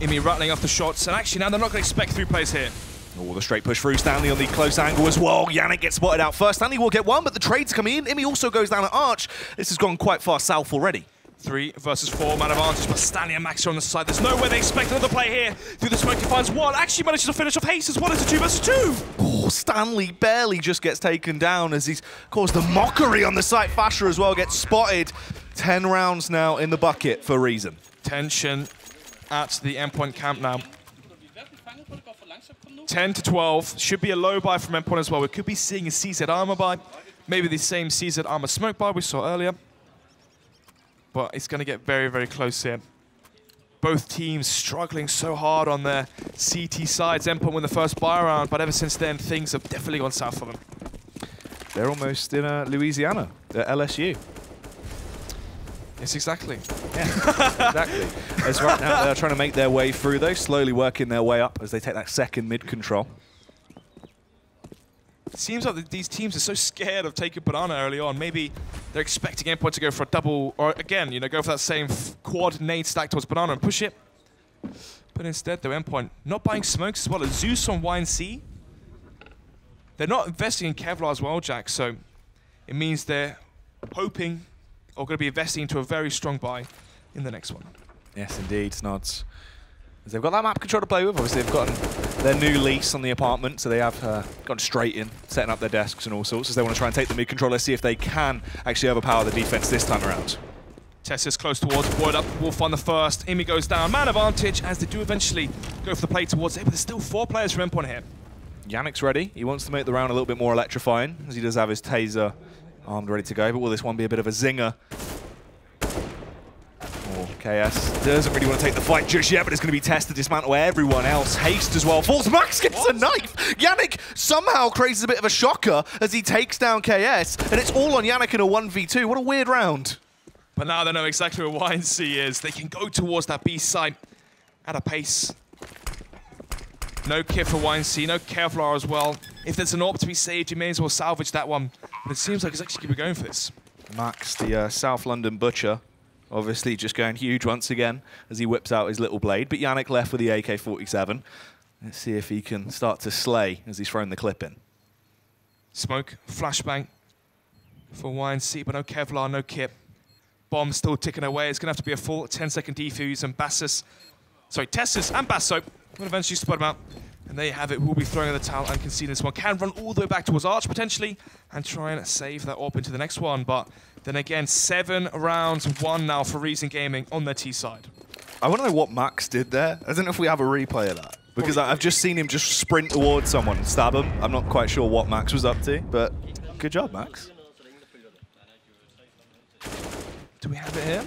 Imi rattling off the shots, and actually now they're not going to expect 3 players here. Oh, the straight push through. Stanley on the close angle as well. Yannick gets spotted out first. Stanley will get 1, but the trades come in. Imi also goes down at Arch. This has gone quite far south already. 3 versus 4, man advantage, but Stanley and Max are on the side. There's no way they expect another play here. Through the smoke, he finds 1. Actually manages to finish off Haste as 1 into 2 versus 2. Oh, Stanley barely just gets taken down as he's caused the mockery on the site. Fasher as well gets spotted. 10 rounds now in the bucket for Reason. Tension at the Endpoint camp now. 10-12. Should be a low buy from Endpoint as well. We could be seeing a CZ armor buy. Maybe the same CZ armor smoke buy we saw earlier. But it's going to get very, very close here. Both teams struggling so hard on their CT sides. Endpoint win the first buy round, but ever since then, things have definitely gone south for them. They're almost in Louisiana, at LSU. Yes, exactly. Yeah, exactly. As right now, they're trying to make their way through, though, slowly working their way up as they take that second mid control. It seems like these teams are so scared of taking Banana early on. Maybe they're expecting Endpoint to go for a double, or again, you know, go for that same quad nade stack towards Banana and push it. But instead, though, Endpoint not buying smokes as well as Zeus on YNC. They're not investing in Kevlar as well, Jack, so it means they're hoping or going to be investing into a very strong buy in the next one. Yes, indeed, Snods. As they've got that map control to play with. Obviously, they've gotten their new lease on the apartment, so they have gone straight in, setting up their desks and all sorts, as they want to try and take the mid control. Let's see if they can actually overpower the defense this time around. Tessa's close towards, Boyd up, Wolf on the first. Imi goes down, man advantage, as they do eventually go for the play towards it, but there's still 4 players from Endpoint here. Yannick's ready. He wants to make the round a little bit more electrifying, as he does have his taser armed, ready to go. But will this one be a bit of a zinger? KS doesn't really want to take the fight just yet, but it's going to be Tess to dismantle everyone else. Haste as well. Falls. Max gets a knife. Yannick somehow creates a bit of a shocker as he takes down KS, and it's all on Yannick in a 1v2. What a weird round. But now they know exactly where YNC is. They can go towards that B site at a pace. No kit for YNC, no Kevlar as well. If there's an AWP to be saved, you may as well salvage that one. But it seems like he's actually going to be going for this. Max, the South London butcher, obviously just going huge once again as he whips out his little blade. But Yannick left with the AK-47. Let's see if he can start to slay as he's thrown the clip in. Smoke, flashbang for YNC, but no Kevlar, no kit. Bomb still ticking away. It's going to have to be a full 10-second defuse, and Tessus and Basso will eventually spot him out. And there you have it. We'll be throwing the towel and conceding this one. Can run all the way back towards Arch, potentially, and try and save that AWP into the next one. But then again, 7 rounds, 1 now for Reason Gaming on their T side. I want to know what Max did there. I don't know if we have a replay of that. Because I've just seen him just sprint towards someone and stab him. I'm not quite sure what Max was up to, but good job, Max. Do we have it here?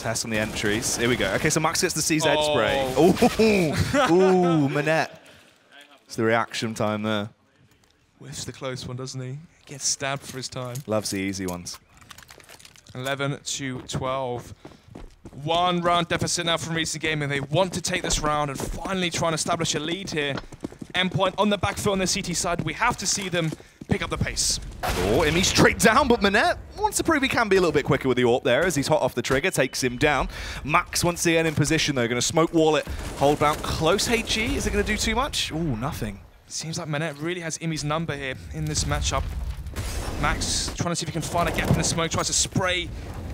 Test on the entries. Here we go. Okay, so Max gets the CZ spray. Ooh, Manette. It's the reaction time there. Whiffs the close one, doesn't he? Gets stabbed for his time. Loves the easy ones. 11-12. 1 round deficit now from Reason Gaming. They want to take this round and finally try and establish a lead here. Endpoint on the back foot on the CT side. We have to see them pick up the pace. Oh, Imi straight down, but Manette wants to prove he can be a little bit quicker with the AWP there as he's hot off the trigger, takes him down. Max once again in position though, going to smoke wall it, hold down close HE. Is it going to do too much? Ooh, nothing. Seems like Manette really has Imi's number here in this matchup. Max trying to see if he can find a gap in the smoke, tries to spray.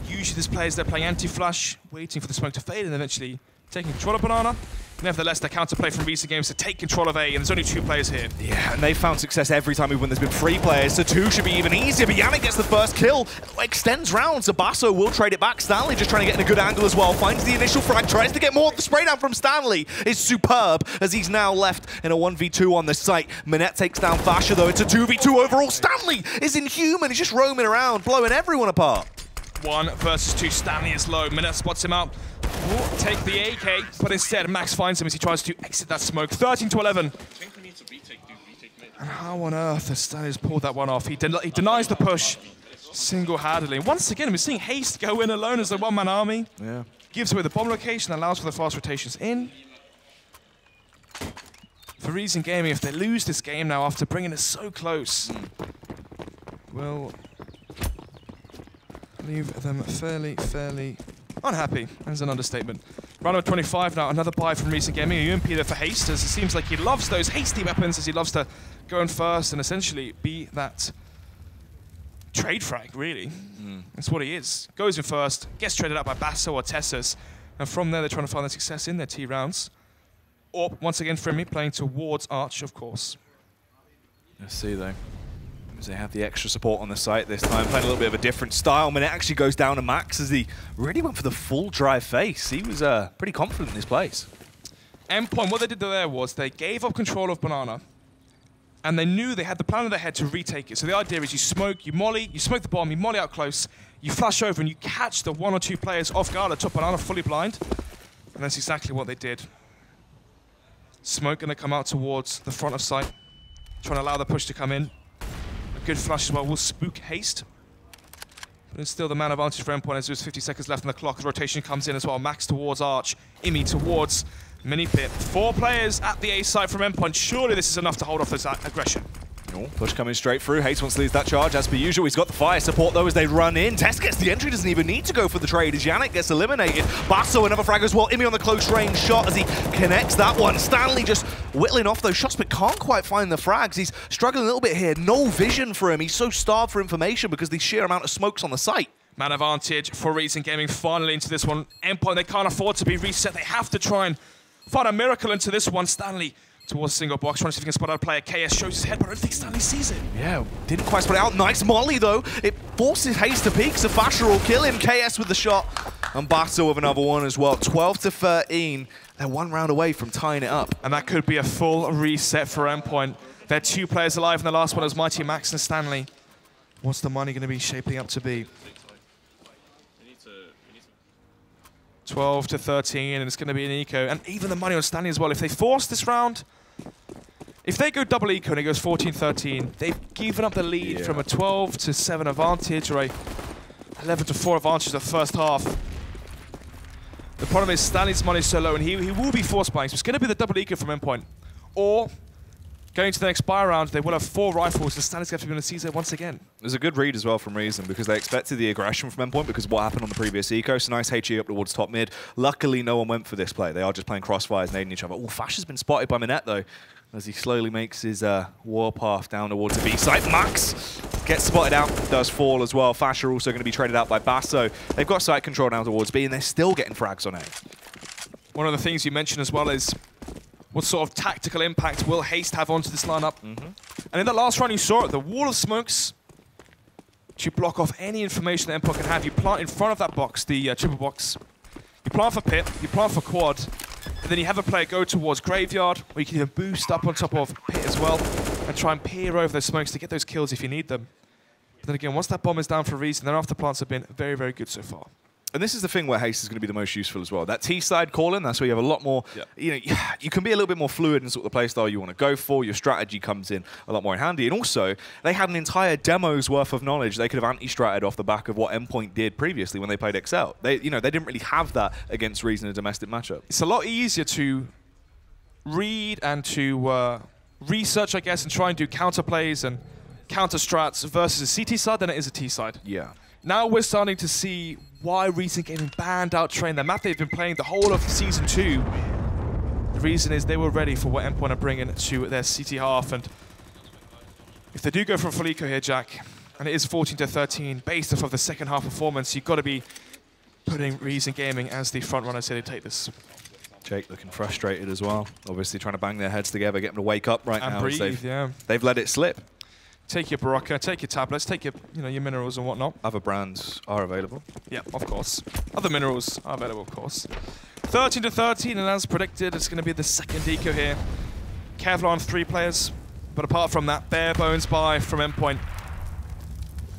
Usually this players, they're playing anti-flash, waiting for the smoke to fade and eventually taking control of Banana. Nevertheless, the counterplay from Reason Games to take control of A, and there's only 2 players here. Yeah, and they've found success every time when there's been 3 players, so 2 should be even easier, but Yannick gets the first kill, extends rounds, so Basso will trade it back. Stanley just trying to get in a good angle as well, finds the initial frag, tries to get more. The spray down from Stanley is superb, as he's now left in a 1v2 on the site. Manette takes down Fasher though, it's a 2v2 overall. Stanley is inhuman, he's just roaming around, blowing everyone apart. 1 versus 2, Stanley is low, Manette spots him out. Will take the AK, but instead Max finds him as he tries to exit that smoke. 13-11. And how on earth has Stanley's pulled that one off? He denies the push single-handedly. Once again, we're seeing Haste go in alone as a 1-man army. Yeah. Gives away the bomb location, allows for the fast rotations in. For Reason Gaming, if they lose this game now after bringing it so close, will leave them fairly unhappy, as an understatement. Round number 25 now, another buy from Reason Gaming, a UMP there for Haste, as it seems like he loves those hasty weapons, as he loves to go in first and essentially be that trade frag, really. That's what he is. Goes in first, gets traded out by Basso or Tessus, and from there they're trying to find their success in their T rounds. Or, once again, Frimmy playing towards Arch, of course. Let's see, though. They have the extra support on the site this time, playing a little bit of a different style. Manette actually goes down to Max as he really went for the full drive face. He was pretty confident in his plays. Endpoint, what they did there was they gave up control of Banana, and they knew they had the plan in their head to retake it. So the idea is you smoke, you molly, you smoke the bomb, you molly out close, you flash over, and you catch the 1 or 2 players off guard at top Banana fully blind. And that's exactly what they did. Smoke going to come out towards the front of site, trying to allow the push to come in. A good flash as well will spook Haste. But it's still the man advantage for Endpoint as there's 50 seconds left on the clock. The rotation comes in as well. Max towards Arch, Imi towards Mini Pit. 4 players at the A site from Endpoint. Surely this is enough to hold off this aggression. Oh, push coming straight through. Haste wants to lose that charge as per usual. He's got the fire support though as they run in. Test gets the entry, doesn't even need to go for the trade as Yannick gets eliminated. Basso another frag as well. Imi on the close range shot as he connects that one. Stanley just whittling off those shots but can't quite find the frags. He's struggling a little bit here. No vision for him. He's so starved for information because the sheer amount of smokes on the site. Man advantage for Reason Gaming finally into this one. Endpoint, they can't afford to be reset. They have to try and find a miracle into this one. Stanley towards single box, trying to see if he can spot out a player. KS shows his head, but I don't think Stanley sees it. Yeah, didn't quite spot it out. Nice molly, though. It forces Haste to peek, so Fasher will kill him. KS with the shot, and Basso with another one as well. 12-13. They're 1 round away from tying it up. And that could be a full reset for Endpoint. They're 2 players alive, and the last one was Mighty Max and Stanley. What's the money going to be shaping up to be? 12-13, and it's going to be an eco. And even the money on Stanley as well. If they force this round, if they go double eco and it goes 14-13, they've given up the lead from a 12-7 advantage or a 11-4 advantage the first half. The problem is Stanley's money is so low, and he will be force buying. So it's going to be the double eco from Endpoint. Or going to the next buy round, they will have 4 rifles, and Stanley's going to be able to seize it once again. There's a good read as well from Reason because they expected the aggression from Endpoint because of what happened on the previous eco. So nice HE up towards top mid. Luckily, no one went for this play. They are just playing crossfires, nading each other. Oh, Fash has been spotted by Minette, though, as he slowly makes his warpath down towards the B site. Max gets spotted out, does fall as well. Fash are also going to be traded out by Basso. They've got site control down towards B, and they're still getting frags on A. One of the things you mentioned as well is what sort of tactical impact will Haste have onto this lineup. And in the last round you saw it, the wall of smokes to block off any information that Endpoint can have. You plant in front of that box, the triple box. You plant for pit, you plant for quad, and then you have a player go towards graveyard, or you can even boost up on top of pit as well, and try and peer over those smokes to get those kills if you need them. But then again, once that bomb is down for a reason, their after plants have been very, very good so far. And this is the thing where Haste is going to be the most useful as well. That T-side calling, that's where you have a lot more, you know, you can be a little bit more fluid in sort of the playstyle you want to go for. Your strategy comes in a lot more in handy. And also, they had an entire demo's worth of knowledge they could have anti-stratted off the back of what Endpoint did previously when they played Excel. They didn't really have that against Reason in a domestic matchup. It's a lot easier to read and to research, I guess, and try and do counter plays and counter strats versus a CT side than it is a T side. Yeah. Now we're starting to see why Reason Gaming banned out Train. The map they've been playing the whole of Season 2. The reason is they were ready for what Endpoint are bringing to their CT half. And if they do go for a full eco here, Jack, and it is 14-13, based off of the second half performance, you've got to be putting Reason Gaming as the front runners here to take this. Jake looking frustrated as well. Obviously trying to bang their heads together, get them to wake up right and now. Breathe, they've let it slip. Take your Barocca, take your tablets, take your your minerals and whatnot. Other brands are available. Yeah, of course. Other minerals are available, of course. 13-13, and as predicted, it's going to be the second eco here. Kevlar 3 players, but apart from that, bare bones buy from Endpoint.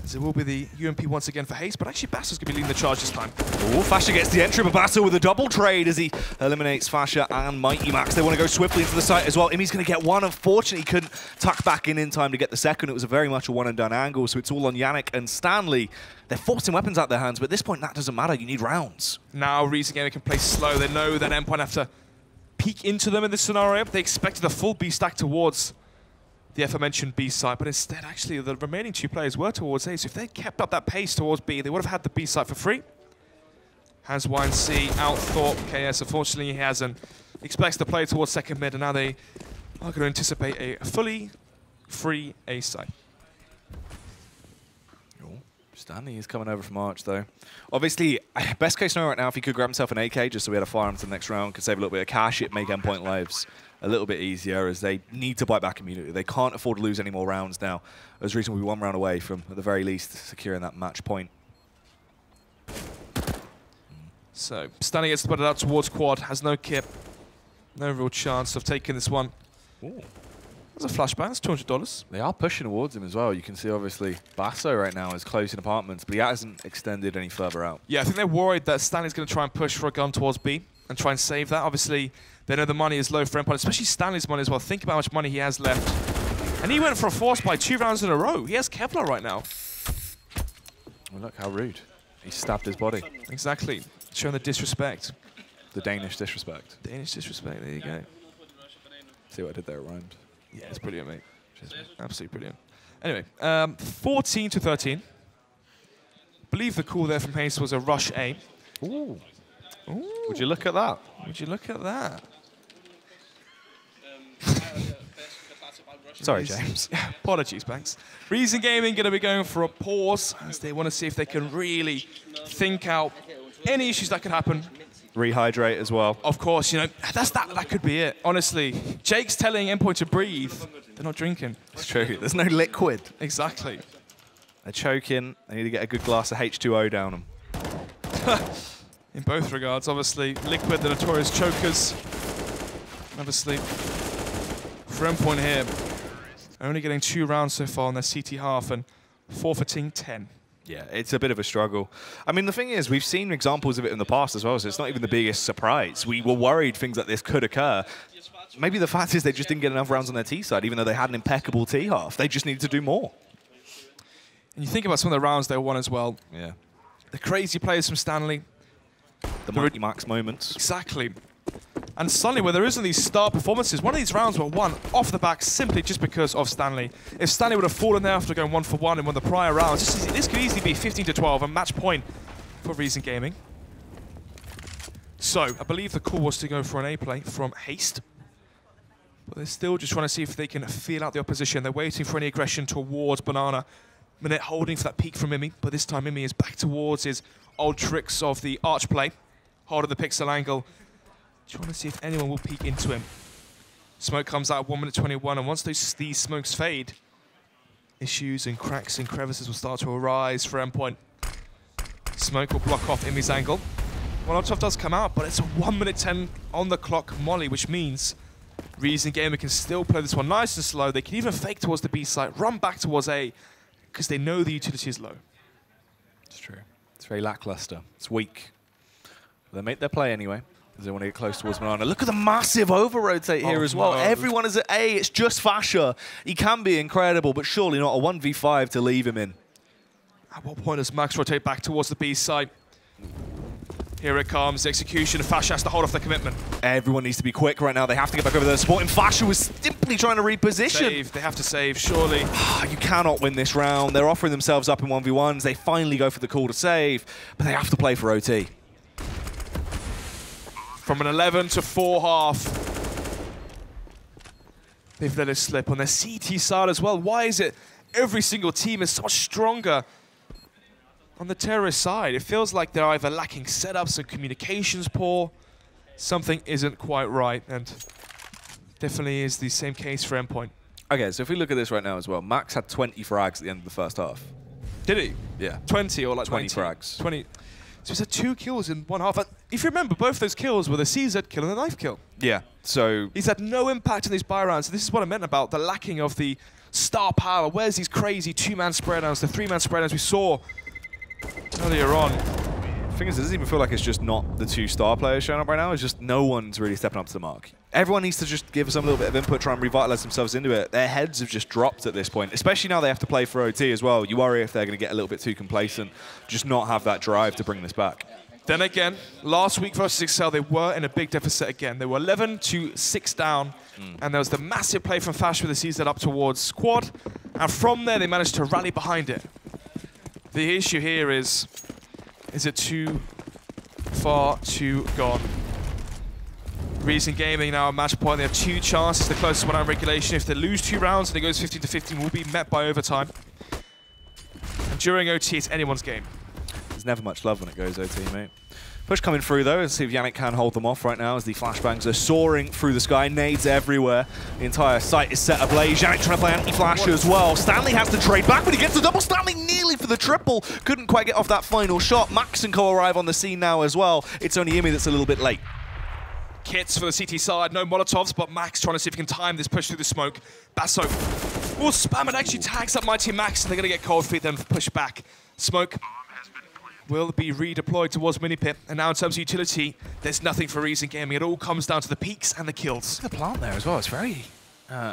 As it will be the UMP once again for Haste, but actually Basso's going to be leading the charge this time. Oh, Fasher gets the entry, but Basso with a double trade as he eliminates Fasher and Mighty Max. They want to go swiftly into the site as well. Imi's going to get one. Unfortunately, he couldn't tuck back in time to get the second. It was a very much a one-and-done angle, so it's all on Yannick and Stanley. They're forcing weapons out their hands, but at this point, that doesn't matter. You need rounds. Now, Reason Gaming can play slow. They know that Endpoint have to peek into them in this scenario. They expected a full B stack towards the aforementioned B site, but instead, actually, the remaining 2 players were towards A. So if they kept up that pace towards B, they would have had the B site for free. Has YNC outthought KS. Unfortunately, he hasn't. Expects to play towards second mid, and now they are going to anticipate a fully free A site. Stanley is coming over from Arch, though. Obviously, best case scenario right now, if he could grab himself an AK just so we had a firearm to the next round, could save a little bit of cash, it'd make Endpoint lives a little bit easier as they need to bite back immediately. They can't afford to lose any more rounds now. As Reason will be 1 round away from, at the very least, securing that match point. So, Stanley gets spotted out towards quad, has no kip, no real chance of taking this one. Ooh. There's a flashbang, it's $200. They are pushing towards him as well. You can see, obviously, Basso right now is close in apartments, but he hasn't extended any further out. Yeah, I think they're worried that Stanley's going to try and push for a gun towards B. and try and save that. Obviously, they know the money is low for Endpoint, especially Stanley's money as well. Think about how much money he has left. And he went for a force by 2 rounds in a row. He has Kevlar right now. Well, look how rude. He stabbed his body. Exactly. Showing the disrespect. The Danish disrespect. Danish disrespect, there you go. See what I did there, rhymed. Yeah, it's brilliant, mate. Absolutely brilliant. Anyway, 14 to 13. I believe the call there from Hayes was a rush A. Ooh. Ooh. Would you look at that? Would you look at that? Sorry, James. Apologies, Banks. Reason Gaming going to be going for a pause as they want to see if they can really think out any issues that could happen. Rehydrate as well. Of course, you know, that could be it. Honestly, Jake's telling Endpoint to breathe. They're not drinking. It's true. There's no liquid. Exactly. They're choking. They need to get a good glass of H2O down them. In both regards, obviously, liquid, the notorious chokers. Obviously, for Endpoint here, only getting 2 rounds so far on their CT half and forfeiting 10. Yeah, it's a bit of a struggle. I mean, the thing is, we've seen examples of it in the past as well, so it's not even the biggest surprise. We were worried things like this could occur. Maybe the fact is they just didn't get enough rounds on their T side, even though they had an impeccable T half. They just needed to do more. And you think about some of the rounds they won as well. Yeah. The crazy players from Stanley. The Mighty Max moments. Exactly. And suddenly, where there isn't these star performances, one of these rounds were won off the back simply just because of Stanley. If Stanley would have fallen there after going 1 for 1 in one of the prior rounds, this could easily be 15 to 12, a match point for Reason Gaming. So, I believe the call was to go for an A play from Haste. But they're still just trying to see if they can feel out the opposition. They're waiting for any aggression towards Banana. Minute holding for that peek from Mimi, but this time Mimi is back towards his old tricks of the arch play. Hold of the pixel angle. Trying to see if anyone will peek into him. Smoke comes out at 1 minute 21, and once these smokes fade, issues and cracks and crevices will start to arise for Endpoint. Smoke will block off Imi's angle. Molotov does come out, but it's a 1 minute 10 on the clock molly, which means Reason Gamer can still play this one nice and slow. They can even fake towards the B site, run back towards A, because they know the utility is low. It's true. It's very lackluster. It's weak. They make their play anyway, because they want to get close towards Banana. Look at the massive over-rotate here as well. No. Everyone is at A. It's just Fasher. He can be incredible, but surely not a 1v5 to leave him in. At what point does Max rotate back towards the B site? Here it comes, execution. Fasher has to hold off the commitment. Everyone needs to be quick right now. They have to get back over there. Supporting Fasher was simply trying to reposition. Save. They have to save, surely. You cannot win this round. They're offering themselves up in 1v1s. They finally go for the call to save, but they have to play for OT. From an 11 to 4 half. They've let it slip on their CT side as well. Why is it every single team is so much stronger on the terrorist side? It feels like they're either lacking setups and communications poor. Something isn't quite right, and definitely is the same case for Endpoint. Okay, so if we look at this right now as well, Max had 20 frags at the end of the first half. Did he? Yeah. 20 or like 20 19? frags. 20. So he's had 2 kills in 1 half. If you remember, both those kills were the CZ kill and the knife kill. Yeah, so... He's had no impact in these buy rounds. This is what I meant about the lacking of the star power. Where's these crazy 2-man spread downs, the 3-man spread downs we saw earlier on? The thing is, it doesn't even feel like it's just not the 2 star players showing up right now. It's just no one's really stepping up to the mark. Everyone needs to just give some little bit of input, try and revitalize themselves into it. Their heads have just dropped at this point, especially now they have to play for OT as well. You worry if they're going to get a little bit too complacent, just not have that drive to bring this back. Then again, last week versus Excel, they were in a big deficit again. They were 11 to 6 down, and there was the massive play from Fash with the CZ up towards Quad, and from there they managed to rally behind it. The issue here is it too far too gone? Reason Gaming now a match point. They have 2 chances. The closest one out in regulation. If they lose 2 rounds and it goes 15 to 15, will be met by overtime. And during OT, it's anyone's game. There's never much love when it goes OT, mate. Push coming through, though. Let's see if Yannick can hold them off right now as the flashbangs are soaring through the sky. Nades everywhere. The entire site is set ablaze. Yannick trying to play anti-flash as well. Stanley has to trade back, but he gets the double. Stanley nearly for the triple. Couldn't quite get off that final shot. Max and Co arrive on the scene now as well. It's only Imi that's a little bit late. Kits for the CT side, no Molotovs, but Max trying to see if he can time this push through the smoke. Basso will spam and actually tags up Mighty Max, and they're going to get cold feet then push back. Smoke will be redeployed towards Minipit. And now in terms of utility, there's nothing for Reason Gaming. It all comes down to the peaks and the kills. The plant there as well, it's very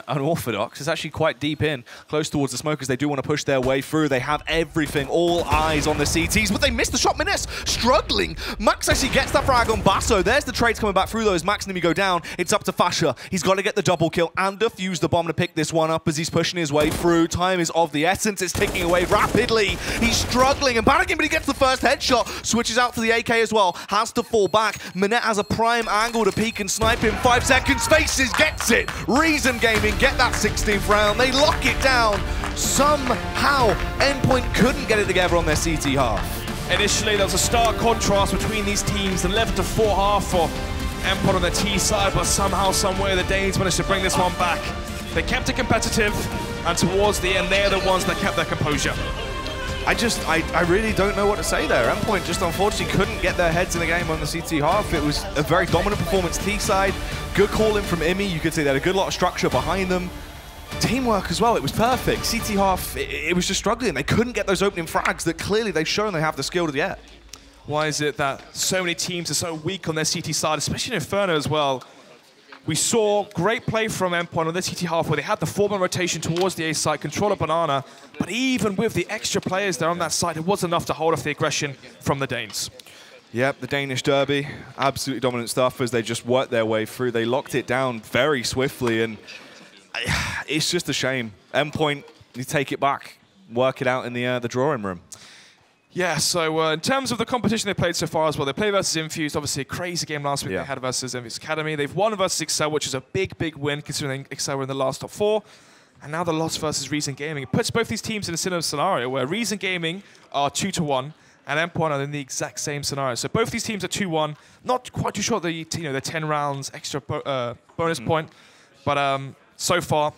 unorthodox. It's actually quite deep in, close towards the smokers. They do want to push their way through. They have everything, all eyes on the CTs, but they missed the shot. Minnes struggling. Max actually gets that frag on Basso. There's the trades coming back through those. Max and Nimi go down. It's up to Fasha. He's got to get the double kill and defuse the bomb to pick this one up as he's pushing his way through. Time is of the essence. It's ticking away rapidly. He's struggling and panicking, but he gets the first headshot. Switches out to the AK as well. Has to fall back. Minette has a prime angle to peek and snipe him. 5 seconds. Faces gets it. Reason Gaming get that 16th round. They lock it down. Somehow, Endpoint couldn't get it together on their CT half. Initially, there was a stark contrast between these teams, an 11-4 half for Endpoint on the T side, but somehow, somewhere, the Danes managed to bring this one back. They kept it competitive, and towards the end, they're the ones that kept their composure. I really don't know what to say there. Endpoint just unfortunately couldn't get their heads in the game on the CT half. It was a very dominant performance T side. Good call-in from Imi. You could see they had a good lot of structure behind them. Teamwork as well, it was perfect. CT half, it was just struggling. They couldn't get those opening frags that clearly they've shown they have the skill to get. Why is it that so many teams are so weak on their CT side, especially in Inferno as well? We saw great play from Endpoint on the CT half where they had the 4-man rotation towards the A side, control of Banana, but even with the extra players there on that side, it wasn't enough to hold off the aggression from the Danes. Yep, the Danish derby, absolutely dominant stuff as they just worked their way through. They locked it down very swiftly, and it's just a shame. Endpoint, you take it back, work it out in the drawing room. Yeah, so in terms of the competition they played so far as well, they played versus Infused, obviously a crazy game last week they had versus Infused Academy. They've won versus Excel, which is a big, big win considering Excel were in the last top 4. And now the loss versus Reason Gaming. It puts both these teams in a similar scenario where Reason Gaming are 2-1 and Endpoint are in the exact same scenario. So both these teams are 2-1. Not quite too sure the 10 rounds extra bonus point, but so far,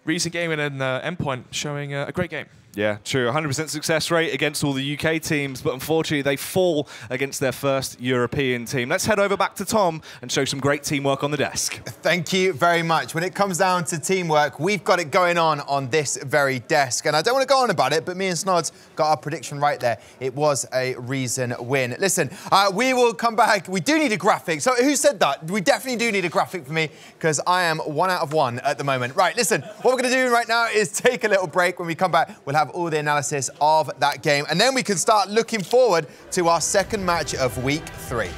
Reason Gaming and Endpoint showing a great game. Yeah, true. 100% success rate against all the UK teams, but unfortunately they fall against their first European team. Let's head over back to Tom and show some great teamwork on the desk. Thank you very much. When it comes down to teamwork, we've got it going on this very desk. And I don't want to go on about it, but me and Snods got our prediction right there. It was a Reason win. Listen, we will come back. We do need a graphic. So who said that? We definitely do need a graphic for me because I am 1 out of 1 at the moment. Right, listen, what we're going to do right now is take a little break. When we come back, we'll have all the analysis of that game, and then we can start looking forward to our second match of week 3.